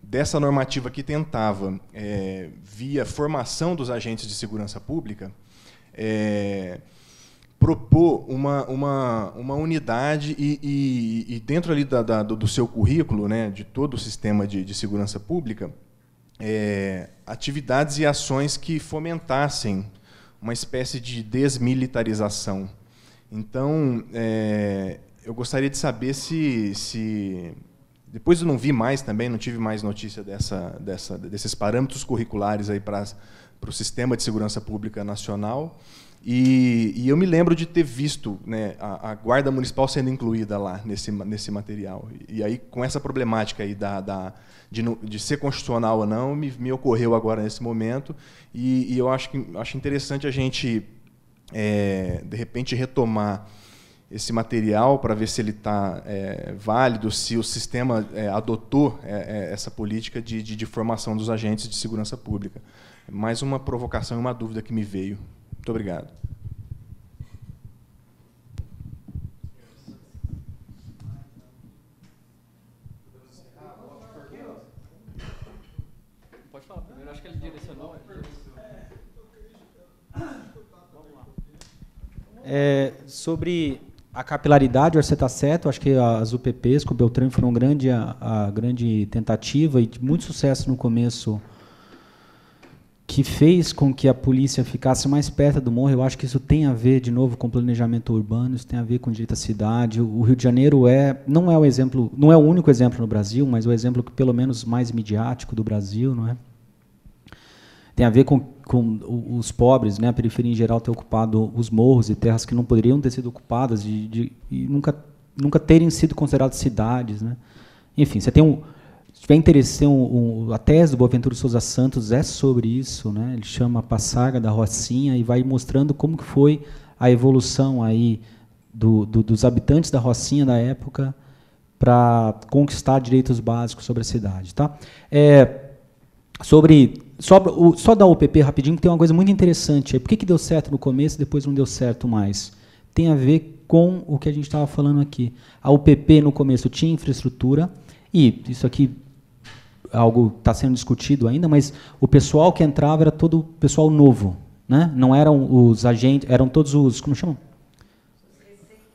dessa normativa que tentava, via formação dos agentes de segurança pública, propor uma unidade e dentro ali do seu currículo, né, de todo o sistema de segurança pública, atividades e ações que fomentassem uma espécie de desmilitarização. Então, eu gostaria de saber se depois eu não vi mais também, não tive mais notícia desses parâmetros curriculares aí para o sistema de segurança pública nacional. E eu me lembro de ter visto, né, a Guarda Municipal sendo incluída lá nesse material. E aí, com essa problemática aí de ser constitucional ou não, me ocorreu agora nesse momento. E eu acho interessante a gente, de repente, retomar esse material para ver se ele está válido, se o sistema adotou essa política de formação dos agentes de segurança pública. Mais uma provocação e uma dúvida que me veio. Muito obrigado. Pode falar primeiro, acho que ele direcionou. Sobre a capilaridade, você está certo, acho que as UPPs com o Beltrame foram a grande tentativa e de muito sucesso no começo que fez com que a polícia ficasse mais perto do morro. Eu acho que isso tem a ver, de novo, com planejamento urbano, isso tem a ver com direito à cidade. O Rio de Janeiro não é o exemplo, não é o único exemplo no Brasil, mas o exemplo que pelo menos mais midiático do Brasil, não é? Tem a ver com os pobres, né, a periferia em geral, ter ocupado os morros e terras que não poderiam ter sido ocupadas e nunca terem sido consideradas cidades, né? Enfim, você tem se tiver interesse, a tese do Boaventura Souza Santos é sobre isso, né? Ele chama Passaga da Rocinha e vai mostrando como que foi a evolução aí dos habitantes da Rocinha da época para conquistar direitos básicos sobre a cidade, tá? Só da UPP rapidinho, que tem uma coisa muito interessante. Por que deu certo no começo e depois não deu certo mais? Tem a ver com o que a gente estava falando aqui. A UPP no começo tinha infraestrutura, e isso aqui algo está sendo discutido ainda, mas o pessoal que entrava era todo pessoal novo, né? Não eram os agentes, eram todos os, como chamam?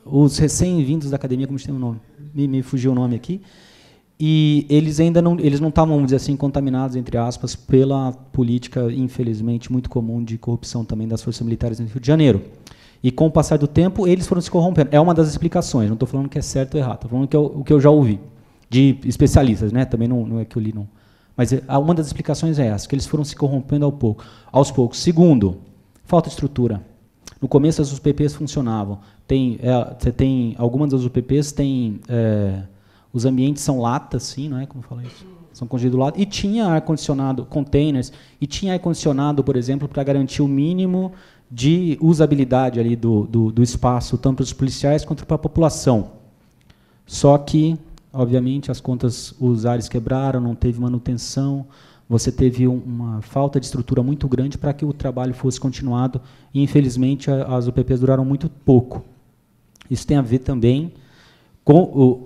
Os recém-vindos da academia, como tem o nome? Me fugiu o nome aqui. E eles ainda não estavam, vamos dizer assim, contaminados, entre aspas, pela política, infelizmente, muito comum de corrupção também das forças militares no Rio de Janeiro. E com o passar do tempo, eles foram se corrompendo. É uma das explicações, não estou falando que é certo ou errado, estou falando o que eu já ouvi, de especialistas, né? Também não é que eu li, não. Mas uma das explicações é essa, que eles foram se corrompendo aos poucos. Segundo, falta de estrutura. No começo, as UPPs funcionavam. Você tem algumas das UPPs têm... os ambientes são latas, sim, não é? Como fala isso? São congelados latas. E tinha ar-condicionado, containers, e tinha ar-condicionado, por exemplo, para garantir o mínimo de usabilidade ali do espaço, tanto para os policiais quanto para a população. Só que, obviamente, as contas, os ares quebraram, não teve manutenção, você teve uma falta de estrutura muito grande para que o trabalho fosse continuado, e, infelizmente, as UPPs duraram muito pouco. Isso tem a ver também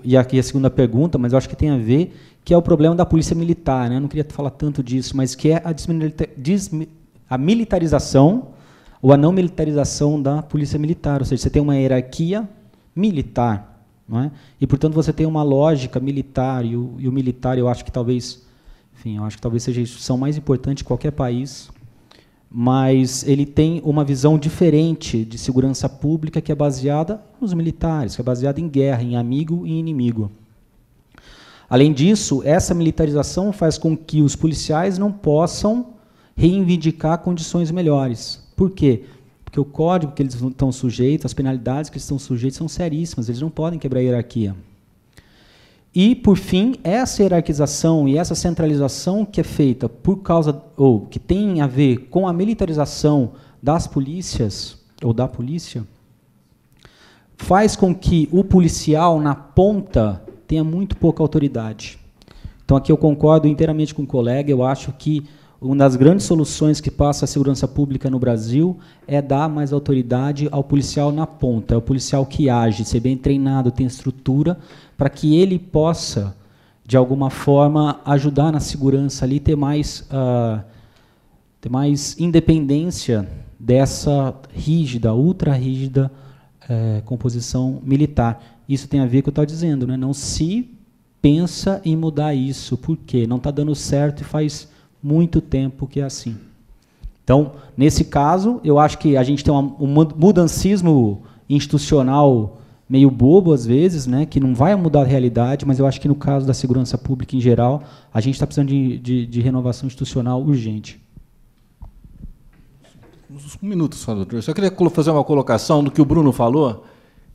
e aqui a segunda pergunta, mas eu acho que tem a ver, que é o problema da polícia militar, né? Eu não queria falar tanto disso, mas que é a militarização ou a não militarização da polícia militar. Ou seja, você tem uma hierarquia militar, não é? E, portanto, você tem uma lógica militar, e o militar, eu acho que talvez seja a instituição mais importante de qualquer país, mas ele tem uma visão diferente de segurança pública que é baseada nos militares, que é baseada em guerra, em amigo e inimigo. Além disso, essa militarização faz com que os policiais não possam reivindicar condições melhores. Por quê? Porque o código que eles estão sujeitos, as penalidades que eles estão sujeitos são seríssimas, eles não podem quebrar a hierarquia. E, por fim, essa hierarquização e essa centralização que é feita por causa, ou que tem a ver com a militarização das polícias, ou da polícia, faz com que o policial, na ponta, tenha muito pouca autoridade. Então, aqui eu concordo inteiramente com o colega, eu acho que uma das grandes soluções que passa a segurança pública no Brasil é dar mais autoridade ao policial na ponta, é o policial que age, ser bem treinado, tem estrutura, para que ele possa, de alguma forma, ajudar na segurança ali, ter mais independência dessa rígida, ultra rígida composição militar. Isso tem a ver com o que eu estava dizendo, né? Não se pensa em mudar isso, porque não está dando certo e faz muito tempo que é assim. Então, nesse caso, eu acho que a gente tem um mudancismo institucional meio bobo, às vezes, né, que não vai mudar a realidade, mas eu acho que no caso da segurança pública em geral, a gente está precisando de renovação institucional urgente. Um minuto só, doutor. Eu só queria fazer uma colocação do que o Bruno falou.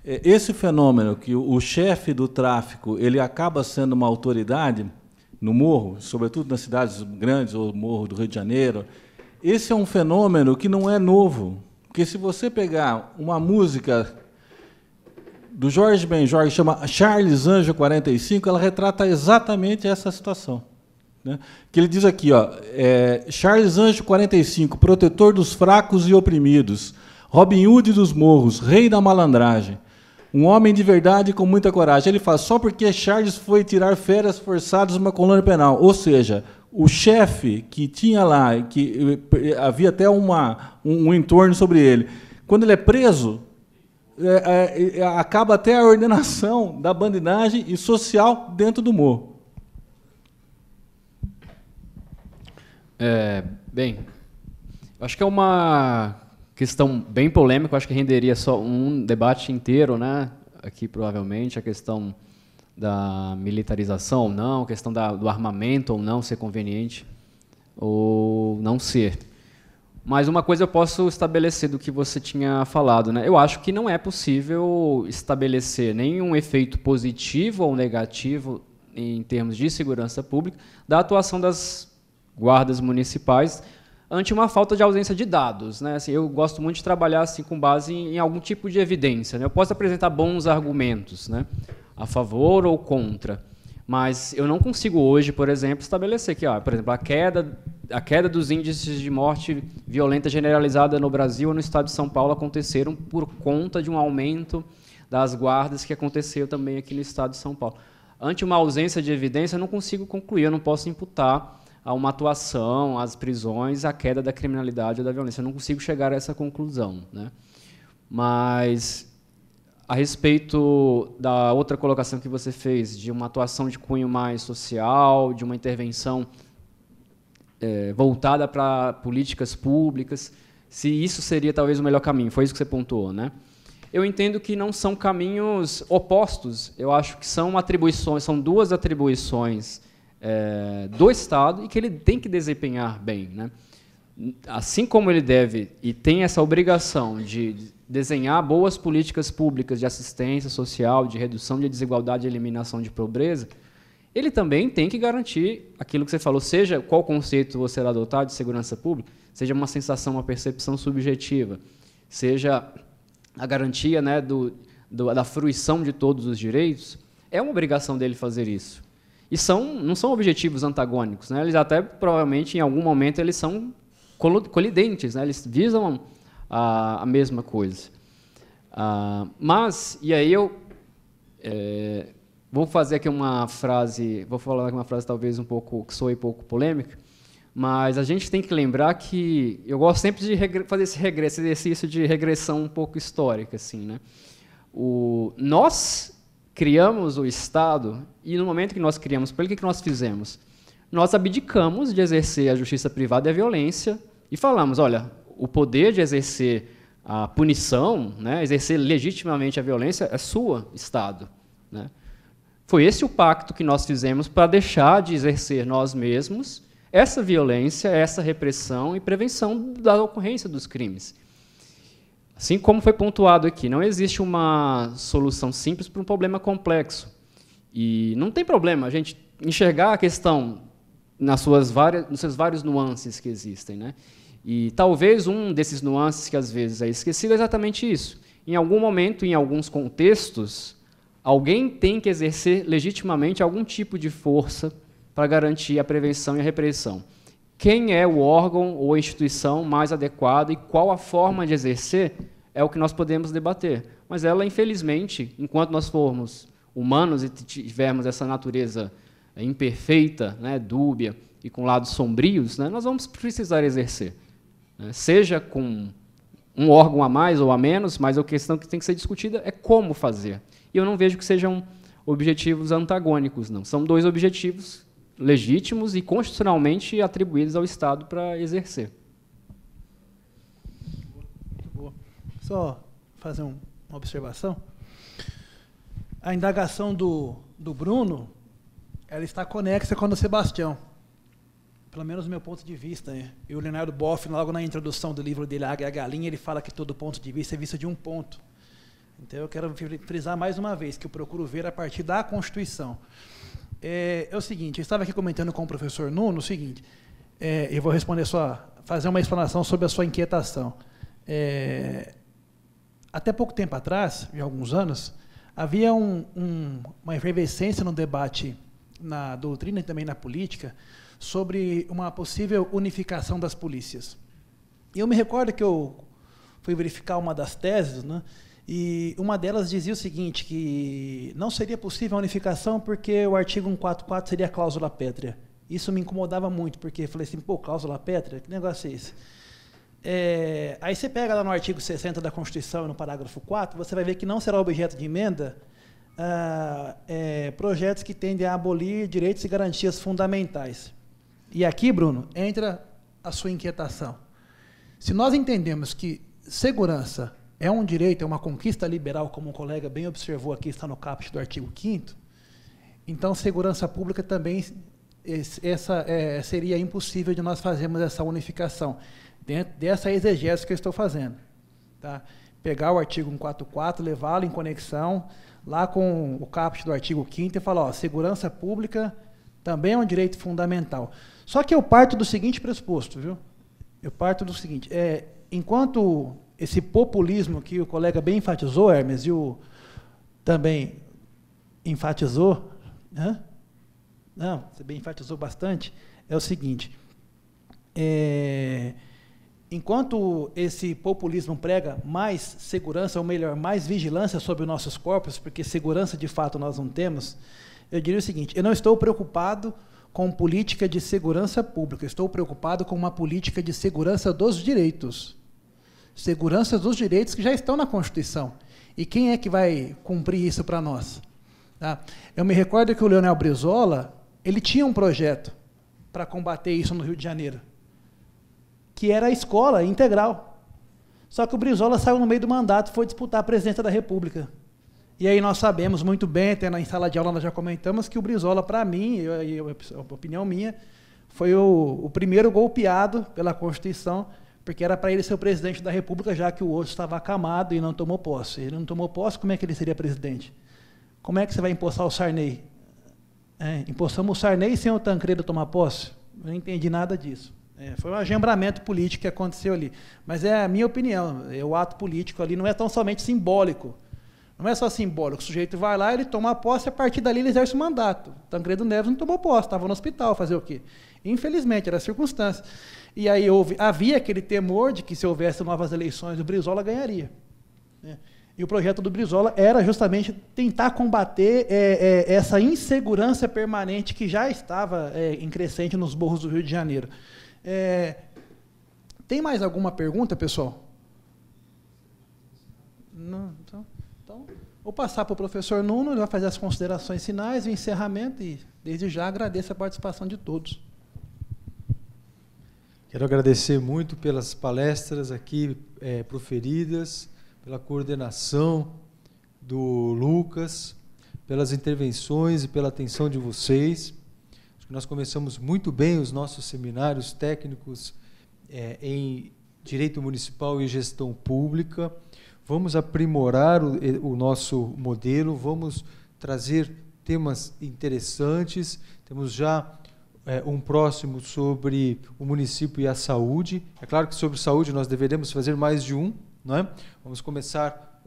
Esse fenômeno que o chefe do tráfico ele acaba sendo uma autoridade no morro, sobretudo nas cidades grandes, ou morro do Rio de Janeiro, esse é um fenômeno que não é novo. Porque se você pegar uma música do Jorge Benjor, que chama Charles Anjo 45, ela retrata exatamente essa situação. Né? Que ele diz aqui, ó, Charles Anjo 45, protetor dos fracos e oprimidos, Robin Hood dos morros, rei da malandragem, um homem de verdade com muita coragem. Ele fala, só porque Charles foi tirar férias forçadas numa colônia penal. Ou seja, o chefe que tinha lá, que havia até um entorno sobre ele, quando ele é preso, acaba até a ordenação da bandidagem e social dentro do morro. Bem, Acho que é uma questão bem polêmica, acho que renderia só um debate inteiro, né? Aqui, provavelmente, a questão da militarização ou não, a questão do armamento ou não ser conveniente ou não ser. Mas uma coisa eu posso estabelecer do que você tinha falado, né? Eu acho que não é possível estabelecer nenhum efeito positivo ou negativo em termos de segurança pública da atuação das guardas municipais ante uma falta de ausência de dados, né? Assim, eu gosto muito de trabalhar assim com base em algum tipo de evidência, né? Eu posso apresentar bons argumentos, né, a favor ou contra, mas eu não consigo hoje, por exemplo, estabelecer que, por exemplo, a queda dos índices de morte violenta generalizada no Brasil ou no estado de São Paulo aconteceram por conta de um aumento das guardas que aconteceu também aqui no estado de São Paulo. Ante uma ausência de evidência, eu não consigo concluir, eu não posso imputar a uma atuação, às prisões, a queda da criminalidade ou da violência. Eu não consigo chegar a essa conclusão, né? Mas, a respeito da outra colocação que você fez, de uma atuação de cunho mais social, de uma intervenção voltada para políticas públicas, se isso seria talvez o melhor caminho, foi isso que você pontuou, né? Eu entendo que não são caminhos opostos, eu acho que são atribuições, são duas atribuições do Estado e que ele tem que desempenhar bem, né? Assim como ele deve e tem essa obrigação de desenhar boas políticas públicas de assistência social, de redução de desigualdade e eliminação de pobreza, ele também tem que garantir aquilo que você falou, seja qual conceito você irá adotar de segurança pública, seja uma sensação, uma percepção subjetiva, seja a garantia, né, da fruição de todos os direitos, é uma obrigação dele fazer isso. E não são objetivos antagônicos, né? Eles até, provavelmente, em algum momento, eles são colidentes, né? Eles visam a mesma coisa. Mas, e aí eu vou fazer aqui uma frase, vou falar aqui uma frase talvez que soe pouco polêmica, mas a gente tem que lembrar que eu gosto sempre de fazer esse exercício de regressão um pouco histórica, assim, né? Nós criamos o Estado e no momento que nós criamos, o que nós fizemos? Nós abdicamos de exercer a justiça privada e a violência e falamos, olha, o poder de exercer a punição, né, exercer legitimamente a violência é sua, Estado, né? Foi esse o pacto que nós fizemos para deixar de exercer nós mesmos essa violência, essa repressão e prevenção da ocorrência dos crimes. Assim como foi pontuado aqui, não existe uma solução simples para um problema complexo. E não tem problema a gente enxergar a questão nos seus vários nuances que existem, né? E talvez um desses nuances que às vezes é esquecido é exatamente isso. Em algum momento, em alguns contextos, alguém tem que exercer legitimamente algum tipo de força para garantir a prevenção e a repressão. Quem é o órgão ou a instituição mais adequada e qual a forma de exercer é o que nós podemos debater. Mas ela, infelizmente, enquanto nós formos humanos e tivermos essa natureza imperfeita, né, dúbia e com lados sombrios, né, nós vamos precisar exercer. Né, seja com um órgão a mais ou a menos, mas a questão que tem que ser discutida é como fazer. E eu não vejo que sejam objetivos antagônicos, não. São dois objetivos legítimos e constitucionalmente atribuídos ao Estado para exercer. Muito boa. Só fazer uma observação. A indagação do Bruno, ela está conexa com a do Sebastião, pelo menos do meu ponto de vista, né? E o Leonardo Boff, logo na introdução do livro dele, A Águia e a Galinha, ele fala que todo ponto de vista é visto de um ponto. Então, eu quero frisar mais uma vez que eu procuro ver a partir da Constituição. É o seguinte, eu estava aqui comentando com o professor Nuno o seguinte, eu vou fazer uma explanação sobre a sua inquietação. Até pouco tempo atrás, em alguns anos, havia uma efervescência no debate na doutrina e também na política sobre uma possível unificação das polícias. E eu me recordo que eu fui verificar uma das teses, né, e uma delas dizia o seguinte, que não seria possível a unificação porque o artigo 144 seria a cláusula pétrea. Isso me incomodava muito, porque eu falei assim, pô, cláusula pétrea? Que negócio é esse? Aí você pega lá no artigo 60 da Constituição, no parágrafo 4, você vai ver que não será objeto de emenda projetos que tendem a abolir direitos e garantias fundamentais. E aqui, Bruno, entra a sua inquietação. Se nós entendemos que segurança é um direito, é uma conquista liberal, como um colega bem observou aqui, está no caput do artigo 5º, então segurança pública também seria impossível de nós fazermos essa unificação, dentro dessa exegese que eu estou fazendo. Tá? Pegar o artigo 144, levá-lo em conexão, lá com o caput do artigo 5º e falar, ó, segurança pública também é um direito fundamental. Só que eu parto do seguinte pressuposto, viu? Eu parto do seguinte, enquanto esse populismo que o colega bem enfatizou, Hermes, e o também enfatizou, né? Não, você bem enfatizou bastante, é o seguinte, enquanto esse populismo prega mais segurança, ou melhor, mais vigilância sobre os nossos corpos, porque segurança de fato nós não temos, eu diria o seguinte, eu não estou preocupado com política de segurança pública, eu estou preocupado com uma política de segurança dos direitos. Segurança dos direitos que já estão na Constituição. E quem é que vai cumprir isso para nós? Tá? Eu me recordo que o Leonel Brizola, ele tinha um projeto para combater isso no Rio de Janeiro, que era a escola integral. Só que o Brizola saiu no meio do mandato e foi disputar a presidência da República. E aí nós sabemos muito bem, até na sala de aula nós já comentamos, que o Brizola, para mim, a opinião minha, foi o primeiro golpeado pela Constituição, porque era para ele ser o presidente da República, já que o outro estava acamado e não tomou posse. Ele não tomou posse, como é que ele seria presidente? Como é que você vai empossar o Sarney? Empossamos o Sarney sem o Tancredo tomar posse? Eu não entendi nada disso. Foi um agembramento político que aconteceu ali. Mas é a minha opinião, o ato político ali não é tão somente simbólico. Não é só simbólico, o sujeito vai lá, ele toma posse, a partir dali ele exerce o mandato. Tancredo Neves não tomou posse, estava no hospital, fazer o quê? Infelizmente, era a circunstância. E aí havia aquele temor de que se houvesse novas eleições, o Brizola ganharia. Né? E o projeto do Brizola era justamente tentar combater essa insegurança permanente que já estava em crescente nos morros do Rio de Janeiro. Tem mais alguma pergunta, pessoal? Não, então, vou passar para o professor Nuno, ele vai fazer as considerações finais, o encerramento, e desde já agradeço a participação de todos. Quero agradecer muito pelas palestras aqui proferidas, pela coordenação do Lucas, pelas intervenções e pela atenção de vocês. Acho que nós começamos muito bem os nossos seminários técnicos em Direito Municipal e Gestão Pública. Vamos aprimorar o nosso modelo, vamos trazer temas interessantes. Temos já um próximo sobre o município e a saúde. É claro que sobre saúde nós deveremos fazer mais de um, não é? Vamos começar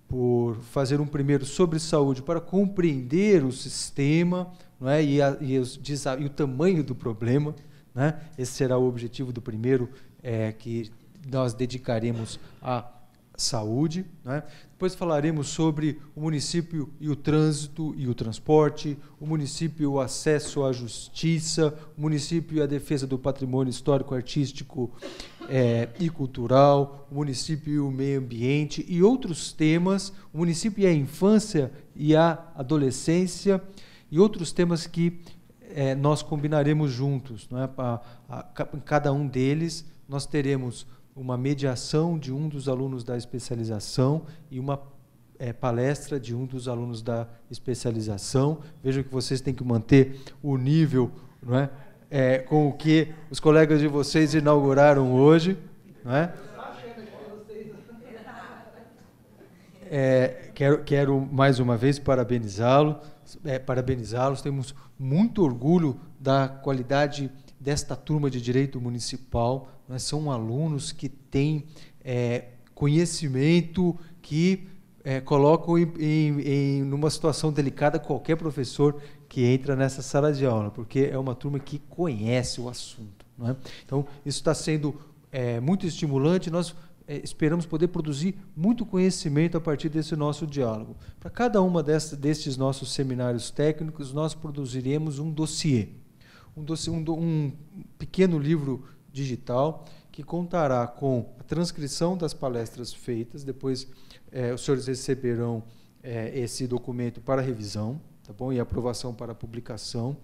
por fazer um primeiro sobre saúde para compreender o sistema, não é? e o tamanho do problema, né? Esse será o objetivo do primeiro que nós dedicaremos à saúde, né? Depois falaremos sobre o município e o trânsito e o transporte, o município e o acesso à justiça, o município e a defesa do patrimônio histórico, artístico e cultural, o município e o meio ambiente e outros temas, o município e a infância e a adolescência e outros temas que nós combinaremos juntos, não é? Em cada um deles nós teremos uma mediação de um dos alunos da especialização e uma palestra de um dos alunos da especialização. Vejam que vocês têm que manter o nível, não é? Com o que os colegas de vocês inauguraram hoje, não é? Quero mais uma vez parabenizá-los. Temos muito orgulho da qualidade desta turma de Direito Municipal. São alunos que têm conhecimento, que colocam numa situação delicada qualquer professor que entra nessa sala de aula, porque é uma turma que conhece o assunto, não é? Então, isso está sendo muito estimulante. Nós esperamos poder produzir muito conhecimento a partir desse nosso diálogo. Para cada uma destes nossos seminários técnicos, nós produziremos um dossiê, um pequeno livro digital que contará com a transcrição das palestras feitas. Depois os senhores receberão esse documento para revisão, tá bom? E aprovação para publicação,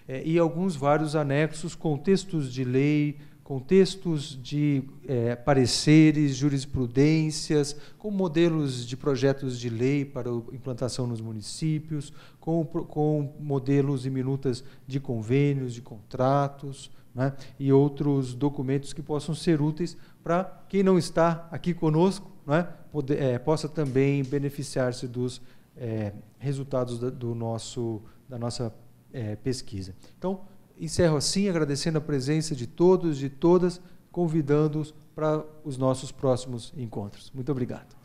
e vários anexos com textos de lei, com textos de pareceres, jurisprudências, com modelos de projetos de lei para implantação nos municípios, com modelos e minutas de convênios, de contratos, né, e outros documentos que possam ser úteis para quem não está aqui conosco, né, possa também beneficiar-se dos resultados da nossa pesquisa. Então, encerro assim, agradecendo a presença de todos e de todas, convidando-os para os nossos próximos encontros. Muito obrigado.